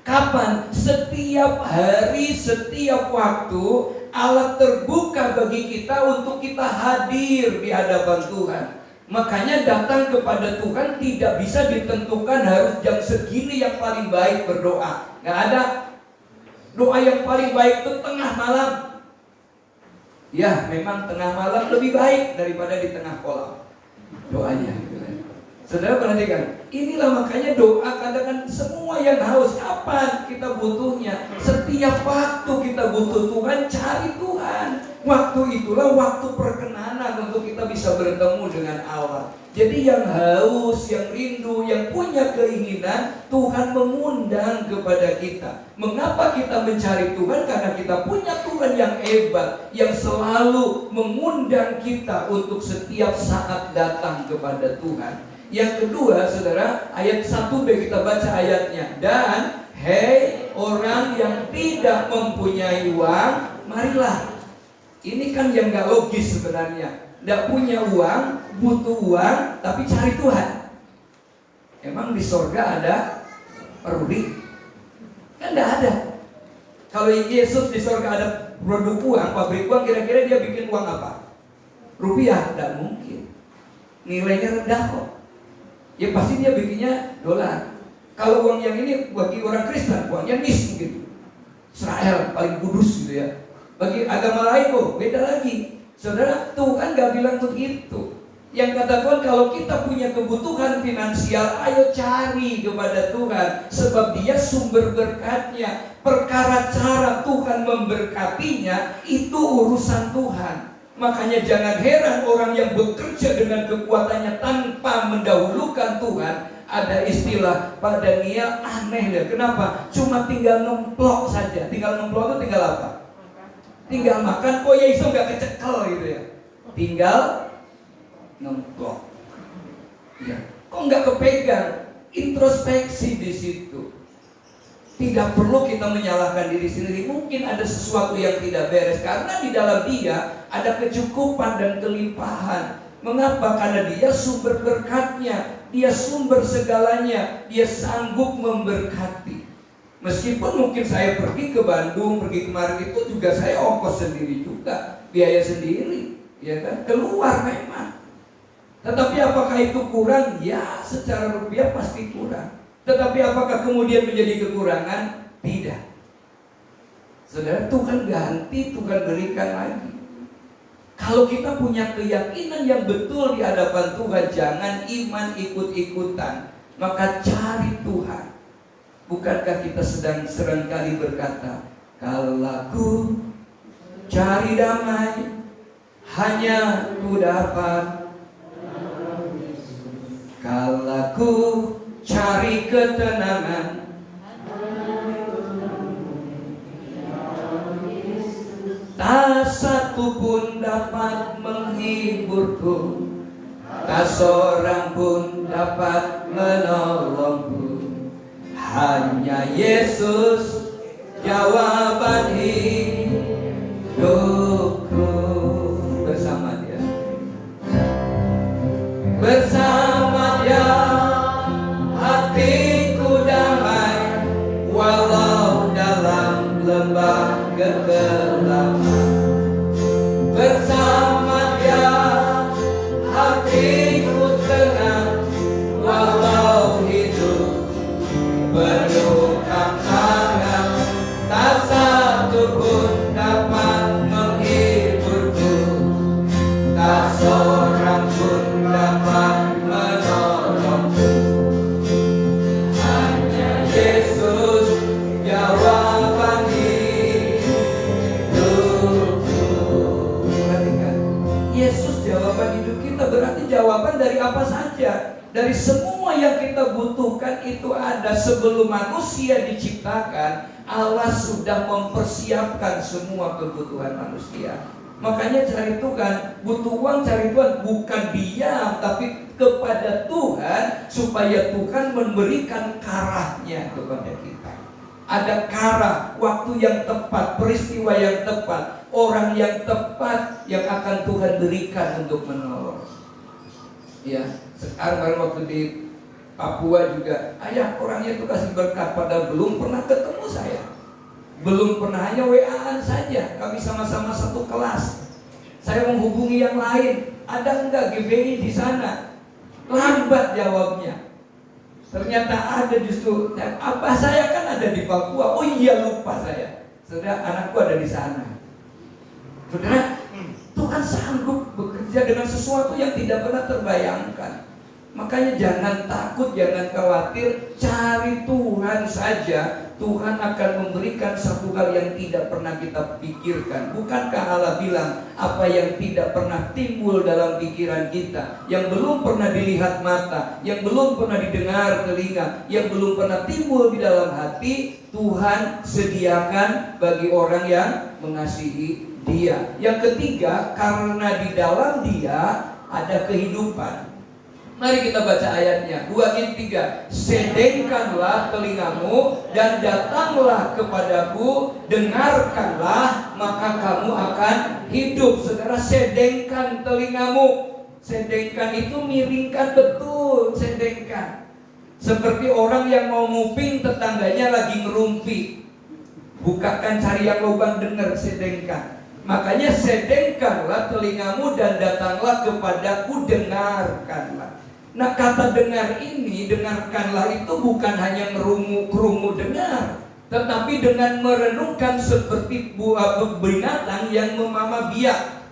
Kapan? Setiap hari, setiap waktu Allah terbuka bagi kita untuk kita hadir di hadapan Tuhan. Makanya datang kepada Tuhan tidak bisa ditentukan harus jam segini yang paling baik berdoa. Nggak ada. Doa yang paling baik itu tengah malam. Ya, memang tengah malam lebih baik daripada di tengah kolam doanya, gitu kan. Saudara perhatikan, inilah makanya doa kadang-kadang semua yang haus. Kapan kita butuhnya? Setiap waktu kita butuh Tuhan, cari Tuhan. Waktu itulah waktu perkenanan untuk kita bisa bertemu dengan Allah. Jadi yang haus, yang rindu, yang punya keinginan, Tuhan mengundang kepada kita. Mengapa kita mencari Tuhan? Karena kita punya Tuhan yang hebat, yang selalu mengundang kita untuk setiap saat datang kepada Tuhan. Yang kedua, saudara, ayat 1b kita baca ayatnya. Dan, hei orang yang tidak mempunyai uang, marilah. Ini kan yang gak logis sebenarnya. Tidak punya uang, butuh uang, tapi cari Tuhan. Emang di sorga ada pabrik? Kan tidak ada. Kalau Yesus di sorga ada produk uang, pabrik uang, kira-kira dia bikin uang apa? Rupiah? Tidak mungkin. Nilainya rendah kok. Ya pasti dia bikinnya dolar. Kalau uang yang ini bagi orang Kristen, uangnya nis mungkin. Israel paling kudus gitu ya. Bagi agama lain kok beda lagi. Saudara, Tuhan gak bilang begitu. Yang kata Tuhan, kalau kita punya kebutuhan finansial, ayo cari kepada Tuhan. Sebab dia sumber berkatnya. Perkara cara Tuhan memberkatinya, itu urusan Tuhan. Makanya jangan heran orang yang bekerja dengan kekuatannya tanpa mendahulukan Tuhan. Ada istilah Pak Daniel aneh deh. Kenapa? Cuma tinggal nemplok saja. Tinggal nemplok itu tinggal apa? Tinggal makan, kok ya iso gak kecekel gitu ya. Tinggal nemplok. Ya. Kok gak kepegang? Introspeksi di situ. Tidak perlu kita menyalahkan diri sendiri. Mungkin ada sesuatu yang tidak beres, karena di dalam dia ada kecukupan dan kelimpahan. Mengapa? Karena dia sumber berkatnya. Dia sumber segalanya. Dia sanggup memberkati. Meskipun mungkin saya pergi ke Bandung, pergi kemarin itu juga saya ongkos sendiri juga, biaya sendiri, ya kan? Keluar memang. Tetapi apakah itu kurang? Ya, secara rupiah pasti kurang. Tetapi apakah kemudian menjadi kekurangan? Tidak. Saudara, Tuhan ganti, Tuhan berikan lagi. Kalau kita punya keyakinan yang betul di hadapan Tuhan, jangan iman ikut-ikutan, maka cari Tuhan. Bukankah kita sedang seringkali berkata, kalau aku cari damai, hanya ku dapat. Kalau aku cari ketenangan, tak satu pun dapat menghiburku, tak seorang pun dapat menolongku. Hanya Yesus jawaban hidupku. Bersama dia, bersama dia hatiku damai, walau dalam lembah kegelapan. Bersama dia hatiku tenang, walau hidup penuh tantangan, tak satu pun dapat menghiburku, tak seorang pun dapat menolongku. Hanya Yesus jawaban hidupku. Perhatikan, Yesus jawaban hidup kita, berarti jawaban dari apa saja. Dari semua yang kita butuhkan itu ada. Sebelum manusia diciptakan, Allah sudah mempersiapkan semua kebutuhan manusia. Makanya cari Tuhan, butuh uang cari Tuhan, bukan diam, tapi kepada Tuhan, supaya Tuhan memberikan karahnya kepada kita. Ada karah, waktu yang tepat, peristiwa yang tepat, orang yang tepat yang akan Tuhan berikan untuk menolong. Ya, sekarang waktu di Papua juga, ayah orangnya itu kasih berkat, padahal belum pernah ketemu saya. Belum pernah, hanya WA-an saja. Kami sama-sama satu kelas. Saya menghubungi yang lain, ada enggak GBI di sana? Lambat jawabnya. Ternyata ada justru. Apa saya kan ada di Papua. Oh iya, lupa saya. Saudara, anakku ada di sana. Saudara, Tuhan sanggup bekerja dengan sesuatu yang tidak pernah terbayangkan. Makanya jangan takut, jangan khawatir, cari Tuhan saja. Tuhan akan memberikan satu hal yang tidak pernah kita pikirkan. Bukankah Allah bilang, apa yang tidak pernah timbul dalam pikiran kita, yang belum pernah dilihat mata, yang belum pernah didengar telinga, yang belum pernah timbul di dalam hati, Tuhan sediakan bagi orang yang mengasihi Dia. Yang ketiga, karena di dalam Dia ada kehidupan. Mari kita baca ayatnya. 2:3. Sedengkanlah telingamu dan datanglah kepadaku, dengarkanlah maka kamu akan hidup. Saudara, sedengkan telingamu. Sedengkan itu miringkan betul, sedengkan. Seperti orang yang mau nguping, tetangganya lagi ngerumpi. Bukakan, cari yang lubang, dengar, sedengkan. Makanya sedengkanlah telingamu dan datanglah kepadaku, dengarkanlah. Nah, kata dengar ini, dengarkanlah itu bukan hanya ngerungu dengar, tetapi dengan merenungkan seperti buah binatang yang memama biak.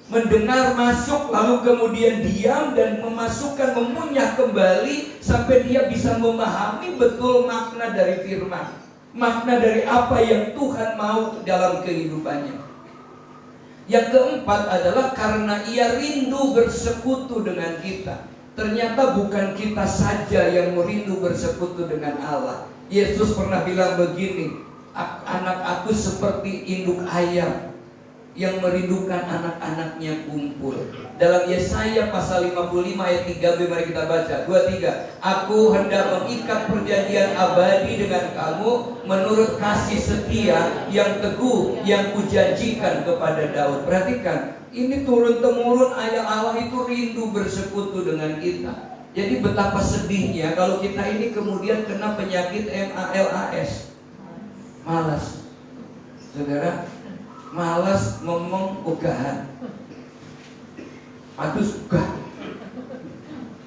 Mendengar masuk, lalu kemudian diam dan memasukkan, memunyah kembali sampai dia bisa memahami betul makna dari firman, makna dari apa yang Tuhan mau dalam kehidupannya. Yang keempat adalah karena ia rindu bersekutu dengan kita. Ternyata bukan kita saja yang merindu bersekutu dengan Allah. Yesus pernah bilang begini, anak aku seperti induk ayam yang merindukan anak-anaknya kumpul. Dalam Yesaya pasal 55 ayat 3b, mari kita baca. 2-3. Aku hendak mengikat perjanjian abadi dengan kamu menurut kasih setia yang teguh yang kujanjikan kepada Daud. Perhatikan, ini turun-temurun ayat Allah itu rindu bersekutu dengan kita. Jadi betapa sedihnya kalau kita ini kemudian kena penyakit MALAS, malas. Saudara, malas ngomong ugahan, patus ugah,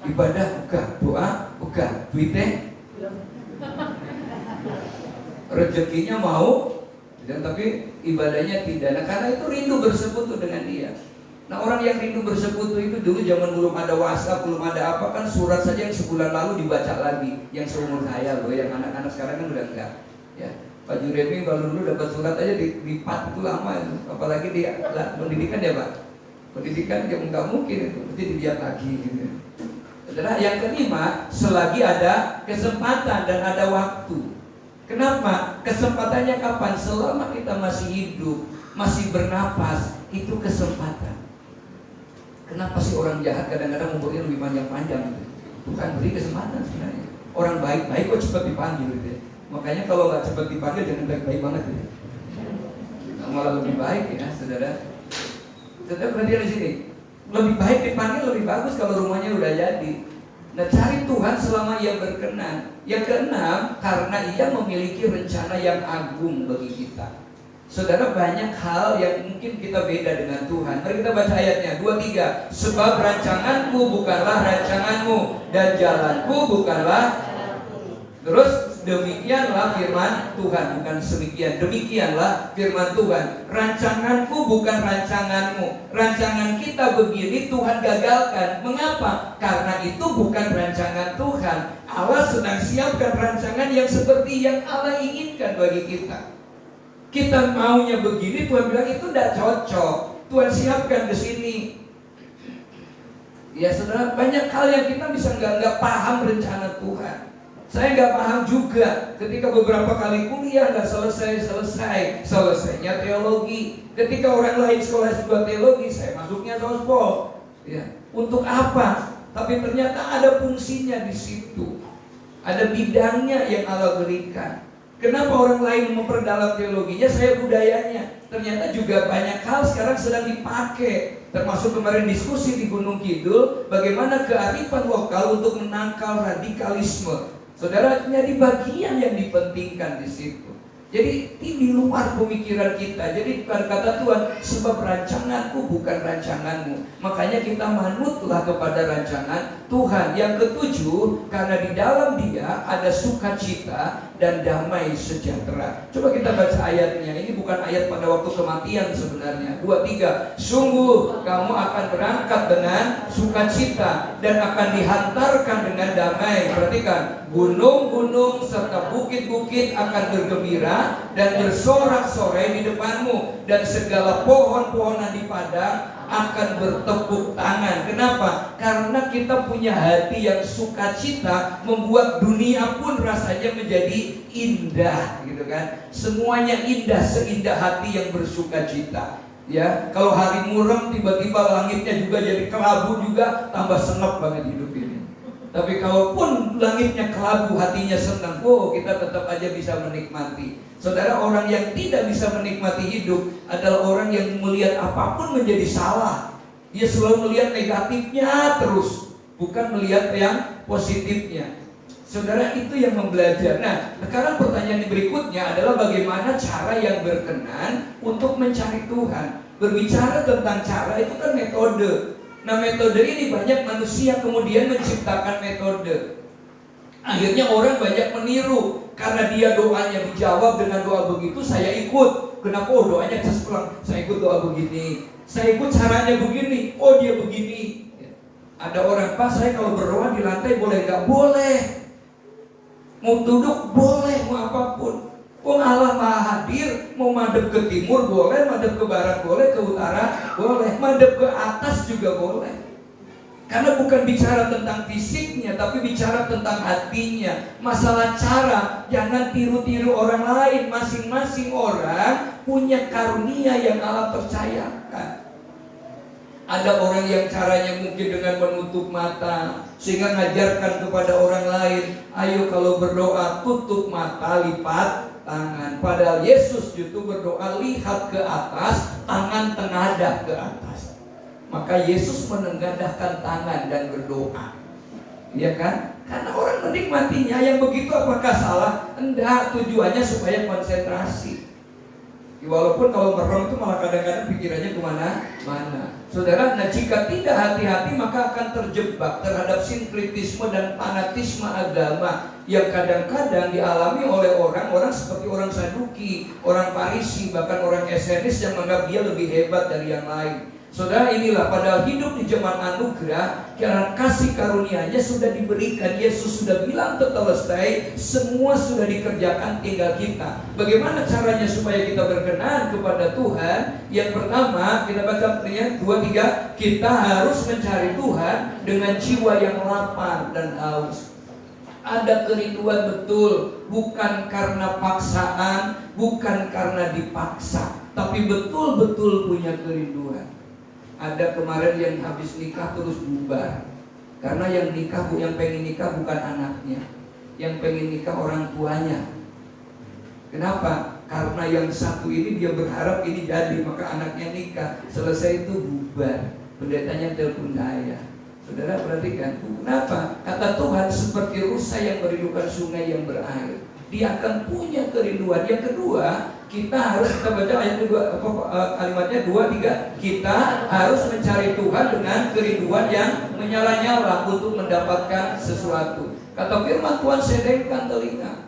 ibadah ugah, doa ugah, duitnya, rezekinya mau, dan tapi ibadahnya tidak. Nah, karena itu rindu bersekutu dengan Dia. Nah, orang yang rindu bersekutu itu dulu zaman belum ada WhatsApp, belum ada apa, kan surat saja yang sebulan lalu dibaca lagi. Yang seumur saya loh, yang anak-anak sekarang kan udah enggak. Ya, Pak Juremi kalau dulu dapat surat aja di pat itu lama itu. Apalagi di pendidikan ya Pak. Pendidikan ya nggak mungkin itu, mesti dilihat lagi gitu. Adalah yang kelima, selagi ada kesempatan dan ada waktu. Kenapa? Kesempatannya kapan? Selama kita masih hidup, masih bernapas, itu kesempatan. Kenapa sih orang jahat kadang-kadang umurnya lebih panjang-panjang gitu? Bukan beri kesempatan sebenarnya. Orang baik-baik kok cepat dipanggil gitu ya. Makanya kalau nggak cepat dipanggil jangan baik-baik banget gitu. Nah, malah lebih baik ya, saudara. Saudara perhatian di sini. Lebih baik dipanggil, lebih bagus kalau rumahnya udah jadi. Nah, cari Tuhan selama Ia berkenan. Yang keenam, karena Ia memiliki rencana yang agung bagi kita. Saudara, banyak hal yang mungkin kita beda dengan Tuhan. Mari kita baca ayatnya 2-3. Sebab rancanganku bukanlah rancanganmu, dan jalanku bukanlah. Terus demikianlah firman Tuhan, bukan semikian. Demikianlah firman Tuhan. Rancanganku bukan rancanganmu. Rancangan kita begini Tuhan gagalkan. Mengapa? Karena itu bukan rancangan Tuhan. Allah sedang siapkan rancangan yang seperti yang Allah inginkan bagi kita. Kita maunya begini, Tuhan bilang itu tidak cocok. Tuhan siapkan ke sini. Ya saudara, banyak hal yang kita bisa nggak paham rencana Tuhan. Saya nggak paham juga ketika beberapa kali kuliah nggak selesainya teologi. Ketika orang lain sekolah S2 teologi, saya masuknya sospol. Ya, untuk apa? Tapi ternyata ada fungsinya di situ. Ada bidangnya yang Allah berikan. Kenapa orang lain memperdalam teologinya, saya budayanya. Ternyata juga banyak hal sekarang sedang dipakai. Termasuk kemarin diskusi di Gunung Kidul, bagaimana kearifan lokal untuk menangkal radikalisme. Saudara, jadi bagian yang dipentingkan di situ. Jadi ini di luar pemikiran kita. Jadi kata Tuhan, sebab rancanganku bukan rancanganmu. Makanya kita manutlah kepada rancangan Tuhan. Yang ketujuh, karena di dalam Dia ada sukacita dan damai sejahtera. Coba kita baca ayatnya. Ini bukan ayat pada waktu kematian sebenarnya. 2-3. Sungguh kamu akan berangkat dengan sukacita dan akan dihantarkan dengan damai. Perhatikan, gunung-gunung serta bukit-bukit akan bergembira dan bersorak-sorai di depanmu, dan segala pohon-pohonan di padang akan bertepuk tangan. Kenapa? Karena kita punya hati yang sukacita, membuat dunia pun rasanya menjadi indah, gitu kan? Semuanya indah, seindah hati yang bersukacita. Ya, kalau hari muram tiba-tiba langitnya juga jadi kelabu juga, tambah senep banget hidup ini. Tapi kalaupun langitnya kelabu, hatinya senang, kita tetap aja bisa menikmati. Saudara, orang yang tidak bisa menikmati hidup adalah orang yang melihat apapun menjadi salah. Dia selalu melihat negatifnya terus, bukan melihat yang positifnya. Saudara, itu yang membelajar. Nah, sekarang pertanyaan berikutnya adalah bagaimana cara yang berkenan untuk mencari Tuhan. Berbicara tentang cara itu kan metode. Nah, metode ini banyak manusia kemudian menciptakan metode. Akhirnya orang banyak meniru. Karena dia doanya dijawab dengan doa begitu, saya ikut. Kenapa? Doanya cespelang. Saya ikut doa begini. Saya ikut caranya begini. Dia begini. Ada orang, Pak, saya kalau berdoa di lantai boleh nggak? Boleh. Mau duduk boleh, mau apapun. Allah Maha Hadir. Mau madep ke timur boleh, madep ke barat boleh, ke utara boleh, madep ke atas juga boleh. Karena bukan bicara tentang fisiknya, tapi bicara tentang hatinya. Masalah cara, jangan tiru-tiru orang lain. Masing-masing orang punya karunia yang Allah percayakan. Ada orang yang caranya mungkin dengan menutup mata, sehingga ngajarkan kepada orang lain, ayo kalau berdoa tutup mata, lipat tangan. Padahal Yesus itu berdoa lihat ke atas, tangan tengadah ke atas. Maka Yesus menengadahkan tangan dan berdoa. Iya kan? Karena orang menikmatinya. Yang begitu apakah salah? Enggak, tujuannya supaya konsentrasi. Walaupun kalau merem itu malah kadang-kadang pikirannya kemana-mana. Saudara, nah jika tidak hati-hati maka akan terjebak terhadap sinkritisme dan fanatisme agama yang kadang-kadang dialami oleh orang-orang seperti orang Saduki, orang Farisi, bahkan orang Esenis yang menganggap dia lebih hebat dari yang lain. Saudara, inilah padahal hidup di zaman anugerah, karena kasih karunia-Nya sudah diberikan. Yesus sudah bilang tetelestai, semua sudah dikerjakan, tinggal kita. Bagaimana caranya supaya kita berkenan kepada Tuhan? Yang pertama, kita baca ayat 2-3, kita harus mencari Tuhan dengan jiwa yang lapar dan haus. Ada kerinduan betul, bukan karena paksaan, bukan karena dipaksa, tapi betul-betul punya kerinduan. Ada kemarin yang habis nikah terus bubar. Karena yang pengen nikah bukan anaknya, yang pengen nikah orang tuanya. Kenapa? Karena yang satu ini dia berharap ini jadi, maka anaknya nikah. Selesai itu bubar. Pendetanya telepon saya. Saudara perhatikan, kenapa? Kata Tuhan, seperti rusa yang merindukan sungai yang berair, dia akan punya kerinduan. Yang kedua, kita harus, kita baca ayat kedua, kalimatnya 2-3, kita harus mencari Tuhan dengan kerinduan yang menyala-nyala untuk mendapatkan sesuatu. Kata firman Tuhan, sedengkan telinga,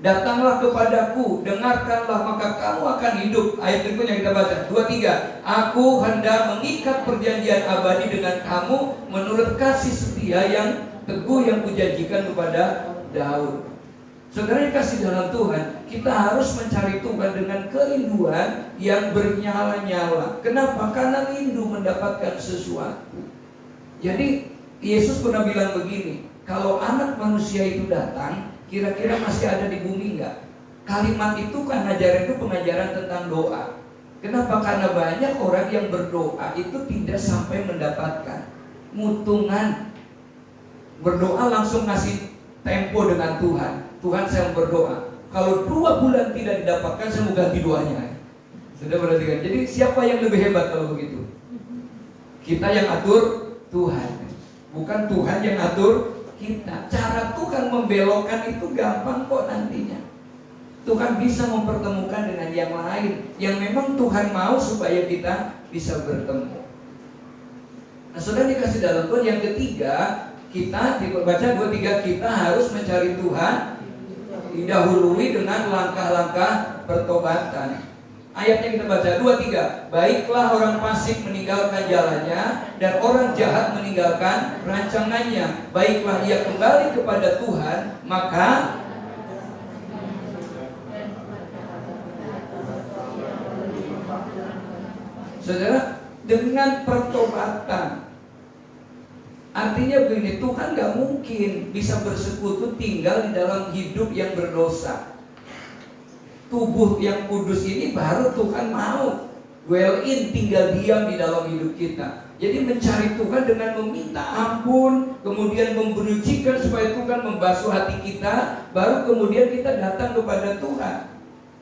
datanglah kepadaku, dengarkanlah maka kamu akan hidup. Ayat berikutnya kita baca 2-3, aku hendak mengikat perjanjian abadi dengan kamu menurut kasih setia yang teguh yang kujanjikan kepada Daud. Saudara yang kasih dalam Tuhan, kita harus mencari Tuhan dengan kerinduan yang bernyala-nyala. Kenapa? Karena rindu mendapatkan sesuatu. Jadi Yesus pernah bilang begini, kalau anak manusia itu datang, kira-kira masih ada di bumi enggak? Kalimat itu kan ajaran itu pengajaran tentang doa. Kenapa? Karena banyak orang yang berdoa itu tidak sampai mendapatkan mutungan. Berdoa langsung ngasih tempo dengan Tuhan. Tuhan, saya berdoa. Kalau 2 bulan tidak didapatkan, saya mau ganti doanya. Sudah perhatikan. Jadi siapa yang lebih hebat kalau begitu? Kita yang atur, Tuhan. Bukan Tuhan yang atur kita. Cara Tuhan membelokkan itu gampang kok nantinya. Tuhan bisa mempertemukan dengan yang lain yang memang Tuhan mau supaya kita bisa bertemu. Nah, sudah dikasih dalam Tuhan. Yang ketiga, kita dibaca 2-3, kita harus mencari Tuhan, didahului dengan langkah-langkah pertobatan. Ayatnya kita baca 2-3. Baiklah orang fasik meninggalkan jalannya, dan orang jahat meninggalkan rancangannya. Baiklah ia kembali kepada Tuhan, maka saudara, dengan pertobatan. Artinya begini, Tuhan gak mungkin bisa bersekutu tinggal di dalam hidup yang berdosa. Tubuh yang kudus ini baru Tuhan mau dwell in, tinggal diam di dalam hidup kita. Jadi mencari Tuhan dengan meminta ampun, kemudian memberujikan supaya Tuhan membasuh hati kita, baru kemudian kita datang kepada Tuhan.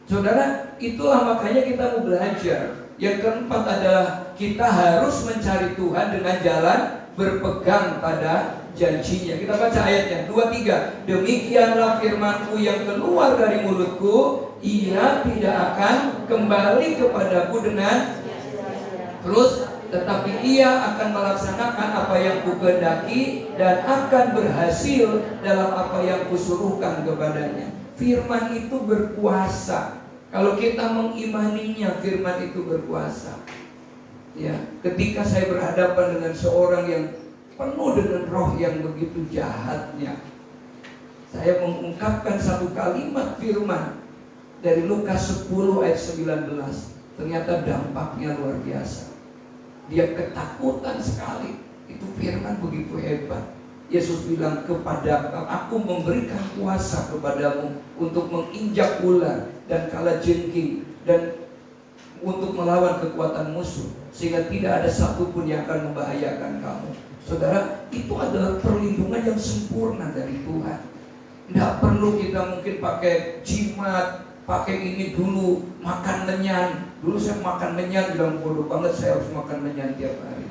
Saudara, itulah makanya kita mau belajar. Yang keempat adalah kita harus mencari Tuhan dengan jalan berpegang pada janjinya. Kita baca ayatnya 2-3. Demikianlah firman-Ku yang keluar dari mulutku, ia tidak akan kembali kepadaku dengan terus, tetapi ia akan melaksanakan apa yang Kukehendaki dan akan berhasil dalam apa yang Kusuruhkan kepadanya. Firman itu berkuasa. Kalau kita mengimaninya, firman itu berkuasa. Ya, ketika saya berhadapan dengan seorang yang penuh dengan roh yang begitu jahatnya, saya mengungkapkan satu kalimat firman dari Lukas 10 ayat 19. Ternyata dampaknya luar biasa. Dia ketakutan sekali. Itu firman begitu hebat. Yesus bilang kepada aku memberikan kuasa kepadamu untuk menginjak ular dan kalajengking dan untuk melawan kekuatan musuh, sehingga tidak ada satupun yang akan membahayakan kamu. Saudara, itu adalah perlindungan yang sempurna dari Tuhan. Tidak perlu kita mungkin pakai jimat, pakai ini dulu, makan menyan. Dulu saya makan menyan, bilang bodoh banget saya harus makan menyan tiap hari.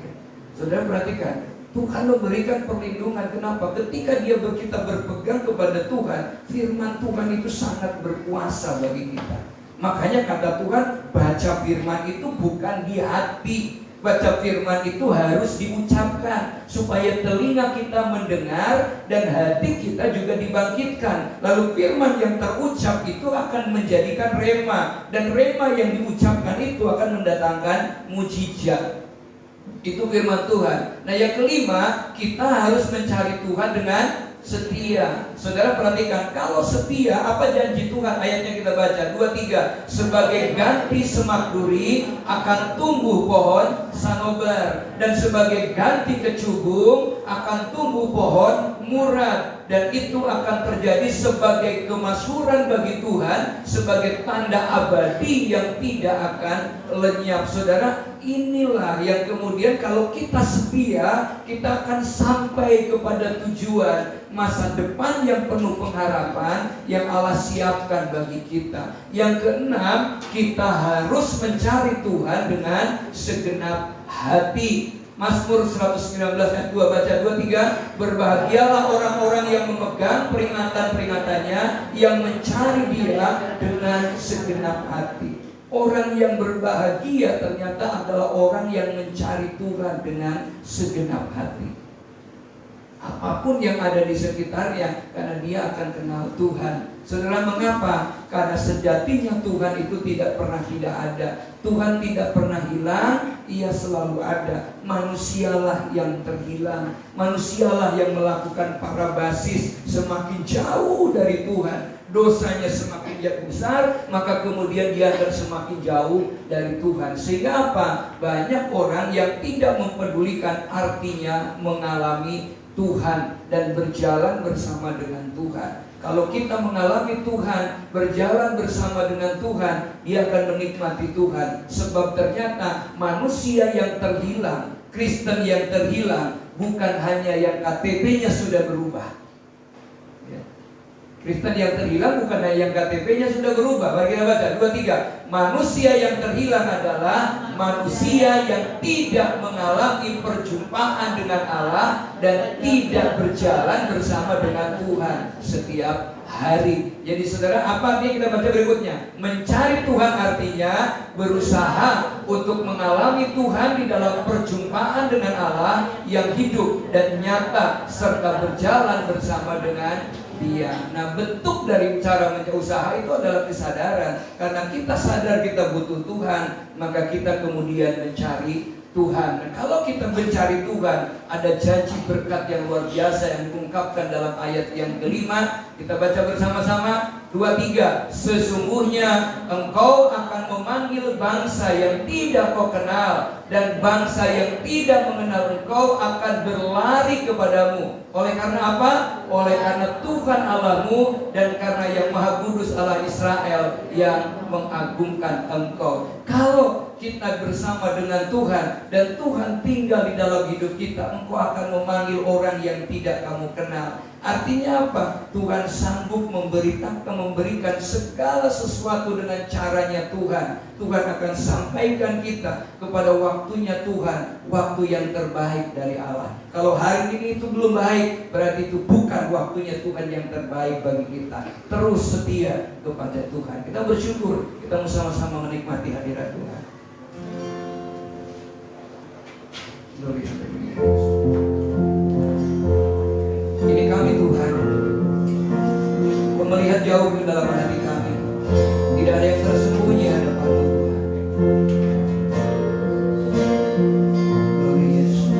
Saudara perhatikan, Tuhan memberikan perlindungan. Kenapa? Ketika kita berpegang kepada Tuhan, firman Tuhan itu sangat berkuasa bagi kita. Makanya kata Tuhan, baca firman itu bukan di hati. Baca firman itu harus diucapkan, supaya telinga kita mendengar dan hati kita juga dibangkitkan. Lalu firman yang terucap itu akan menjadikan rema, dan rema yang diucapkan itu akan mendatangkan mujizat. Itu firman Tuhan. Nah, yang kelima, kita harus mencari Tuhan dengan setia. Saudara perhatikan, kalau setia, apa janji Tuhan? Ayatnya kita baca 2-3. Sebagai ganti semak duri akan tumbuh pohon sanobar, dan sebagai ganti kecubung akan tumbuh pohon murad, dan itu akan terjadi sebagai kemasyhuran bagi Tuhan, sebagai tanda abadi yang tidak akan lenyap. Saudara, inilah yang kemudian kalau kita setia, kita akan sampai kepada tujuan, masa depan yang penuh pengharapan yang Allah siapkan bagi kita. Yang keenam, kita harus mencari Tuhan dengan segenap hati. Mazmur 119 ayat 2, baca 2-3. Berbahagialah orang-orang yang memegang peringatan-peringatannya, yang mencari Dia dengan segenap hati. Orang yang berbahagia ternyata adalah orang yang mencari Tuhan dengan segenap hati. Apapun yang ada di sekitarnya, karena dia akan kenal Tuhan. Saudara, mengapa? Karena sejatinya Tuhan itu tidak pernah tidak ada. Tuhan tidak pernah hilang, Ia selalu ada. Manusialah yang terhilang, manusialah yang melakukan parabasis, semakin jauh dari Tuhan. Dosanya semakin besar, maka kemudian dia akan semakin jauh dari Tuhan. Sehingga apa? Banyak orang yang tidak mempedulikan artinya mengalami Tuhan dan berjalan bersama dengan Tuhan. Kalau kita mengalami Tuhan, berjalan bersama dengan Tuhan, dia akan menikmati Tuhan. Sebab ternyata manusia yang terhilang, Kristen yang terhilang, bukan hanya yang KTP-nya sudah berubah. Kristen yang terhilang bukan hanya yang KTP-nya sudah berubah. Mari kita baca 2-3. Manusia yang terhilang adalah manusia yang tidak mengalami perjumpaan dengan Allah dan tidak berjalan bersama dengan Tuhan setiap hari. Jadi saudara, apa artinya kita baca berikutnya? Mencari Tuhan artinya berusaha untuk mengalami Tuhan di dalam perjumpaan dengan Allah yang hidup dan nyata serta berjalan bersama dengan Dia. Nah, bentuk dari cara usaha itu adalah kesadaran. Karena kita sadar kita butuh Tuhan, maka kita kemudian mencari Tuhan. Nah, kalau kita mencari Tuhan, ada janji berkat yang luar biasa yang diungkapkan dalam ayat yang kelima. Kita baca bersama-sama 2-3. Sesungguhnya engkau akan memanggil bangsa yang tidak kau kenal, dan bangsa yang tidak mengenal engkau akan berlari kepadamu. Oleh karena apa? Oleh karena Tuhan Allahmu dan karena yang Maha Kudus Allah Israel yang mengagungkan engkau. Kalau kita bersama dengan Tuhan dan Tuhan tinggal di dalam hidup kita, engkau akan memanggil orang yang tidak kamu kenal. Artinya apa? Tuhan sanggup memberikan segala sesuatu dengan caranya Tuhan. Tuhan akan sampaikan kita kepada waktunya Tuhan, waktu yang terbaik dari Allah. Kalau hari ini itu belum baik, berarti itu bukan waktunya Tuhan yang terbaik bagi kita. Terus setia kepada Tuhan. Kita bersyukur, kita sama-sama menikmati hadirat Tuhan. Glory to God. Ini kami Tuhan, melihat jauh ke dalam hati kami. Tidak ada yang tersembunyi hadapan-Mu Tuhan. Glory Yesus.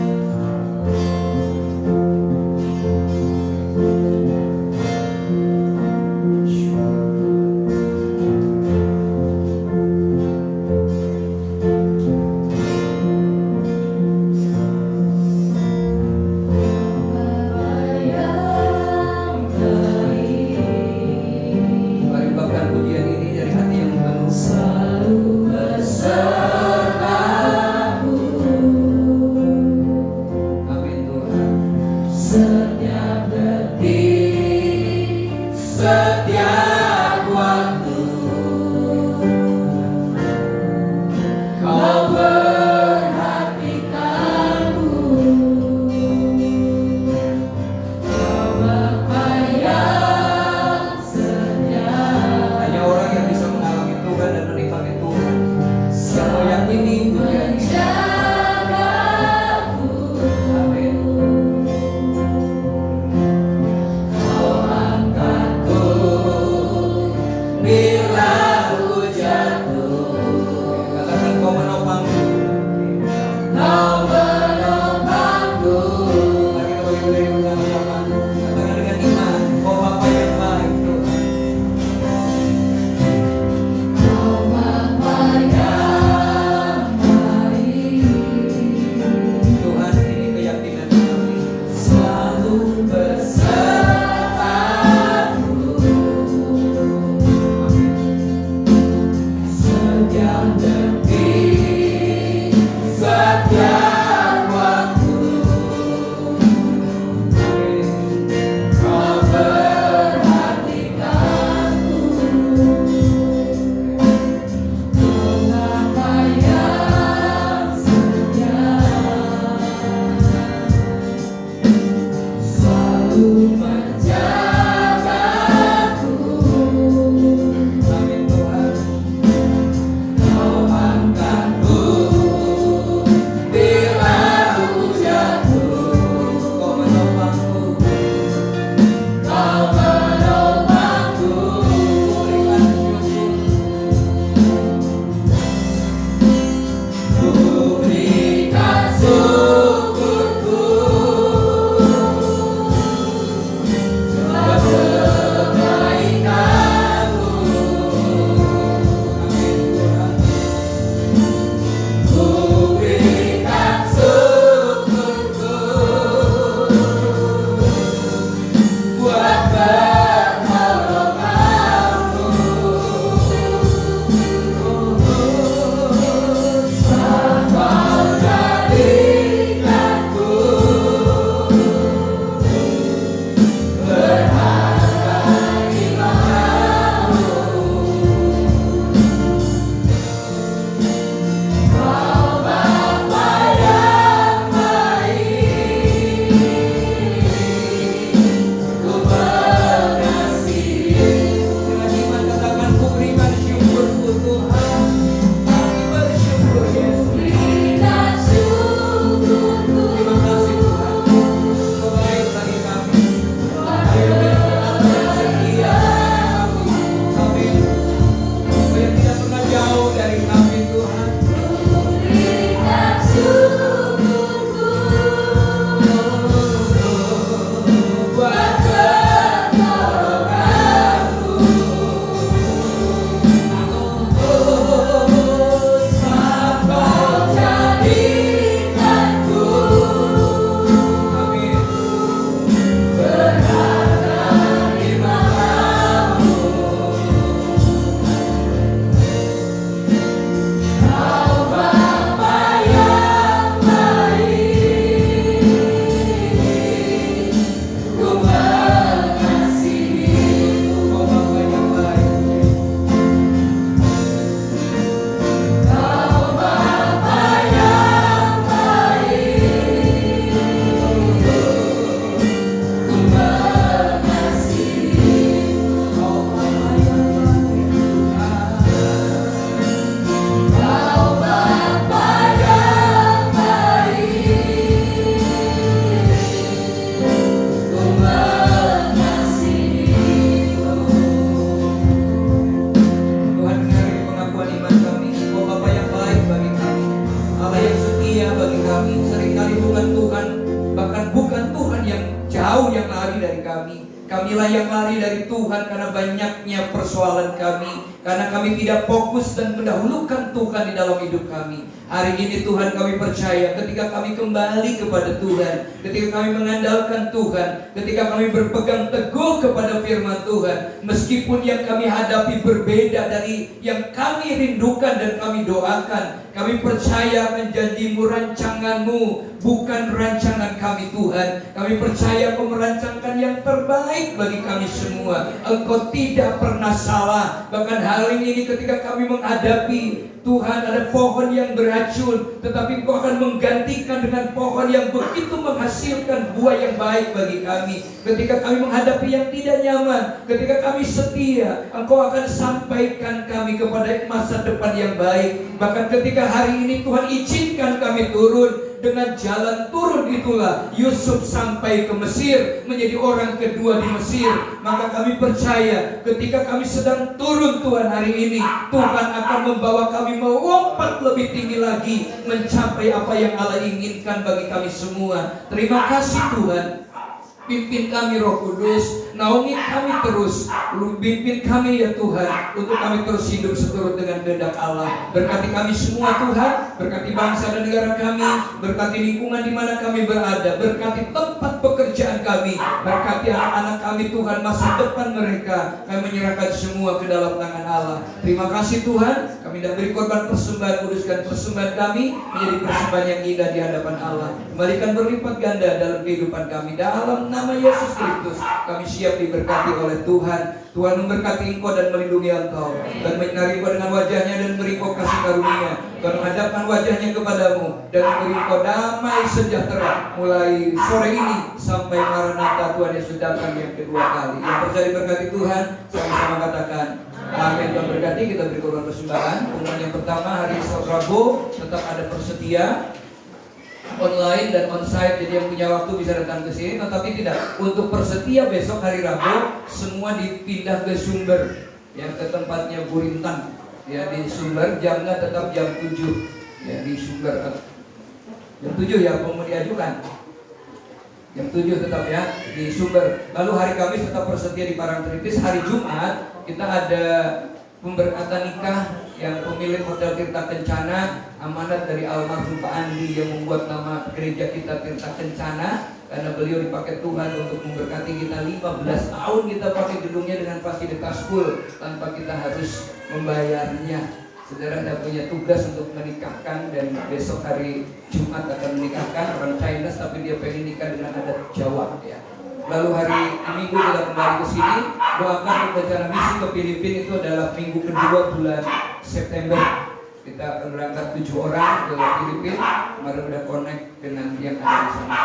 Kamilah yang lari dari Tuhan karena banyaknya persoalan kami, karena kami tidak fokus dan mendahulukan Tuhan di dalam hidup kami. Hari ini Tuhan, kami percaya ketika kami kembali kepada Tuhan, ketika kami mengandalkan Tuhan, ketika kami berpegang teguh kepada firman Tuhan, meskipun yang kami hadapi berbeda dari yang kami rindukan dan kami doakan, kami percaya akan janji-Mu, rancangan-Mu, bukan rancangan kami Tuhan. Kami percaya Kau merancangkan yang terbaik bagi kami semua. Engkau tidak pernah salah. Bahkan hari ini ketika kami menghadapi Tuhan ada pohon yang beracun, tetapi Engkau akan menggantikan dengan pohon yang begitu menghasilkan buah yang baik bagi kami. Ketika kami menghadapi yang tidak nyaman, ketika kami setia, Engkau akan sampaikan kami kepada masa depan yang baik. Bahkan ketika hari ini Tuhan izinkan kami turun, dengan jalan turun itulah Yusuf sampai ke Mesir, menjadi orang kedua di Mesir. Maka kami percaya ketika kami sedang turun Tuhan hari ini, Tuhan akan membawa kami melompat lebih tinggi lagi, mencapai apa yang Allah inginkan bagi kami semua. Terima kasih Tuhan. Pimpin kami Roh Kudus, naungi kami terus, pimpin kami ya Tuhan, untuk kami terus hidup seturut dengan kehendak Allah. Berkati kami semua Tuhan, berkati bangsa dan negara kami, berkati lingkungan di mana kami berada, berkati tempat pekerjaan kami, berkati anak-anak kami Tuhan, masa depan mereka. Kami menyerahkan semua ke dalam tangan Allah. Terima kasih Tuhan, kami tidak beri korban persembahan, kuduskan persembahan kami menjadi persembahan yang indah di hadapan Allah. Kembalikan berlipat ganda dalam kehidupan kami, dalam nama Yesus Kristus kami siap diberkati oleh Tuhan. Tuhan memberkati engkau dan melindungi engkau, dan menyinari engkau dengan wajahnya dan beri engkau kasih karunia. Tuhan menghadapkan wajahnya kepadamu dan memberi engkau damai sejahtera mulai sore ini sampai Maranatha Tuhan Yesus datang yang kedua kali. Yang percaya diberkati Tuhan, sama-sama katakan amin. Tuhan berkati. Kita beri korban persembahan. Pengumuman yang pertama, hari Rabu tetap ada persetia online dan onsite, jadi yang punya waktu bisa datang ke sini. Tetapi tidak, untuk persetia besok hari Rabu semua dipindah ke Sumber, yang ke tempatnya Burintan. Ya, di Sumber jamnya tetap jam 7. Ya, di Sumber jam 7 ya, mau diajukan jam 7 tetap ya di Sumber. Lalu hari Kamis tetap persetia di Parangtritis. Hari Jumat kita ada pemberkatan nikah yang pemilik Hotel Tirta Kencana, amanat dari almarhum Pak Andi yang membuat nama gereja kita Tirta Kencana, karena beliau dipakai Tuhan untuk memberkati kita. 15 tahun kita pakai gedungnya dengan fasilitas full tanpa kita harus membayarnya. Saudara ada punya tugas untuk menikahkan, dan besok hari Jumat akan menikahkan orang Chinese, tapi dia pengen nikah dengan adat Jawa ya. Lalu hari Minggu kita kembali ke sini, doakan untuk rencana misi ke Filipina. Itu adalah minggu kedua bulan September. Kita akan berangkat 7 orang ke Filipina. Kemarin udah connect dengan yang ada di sana.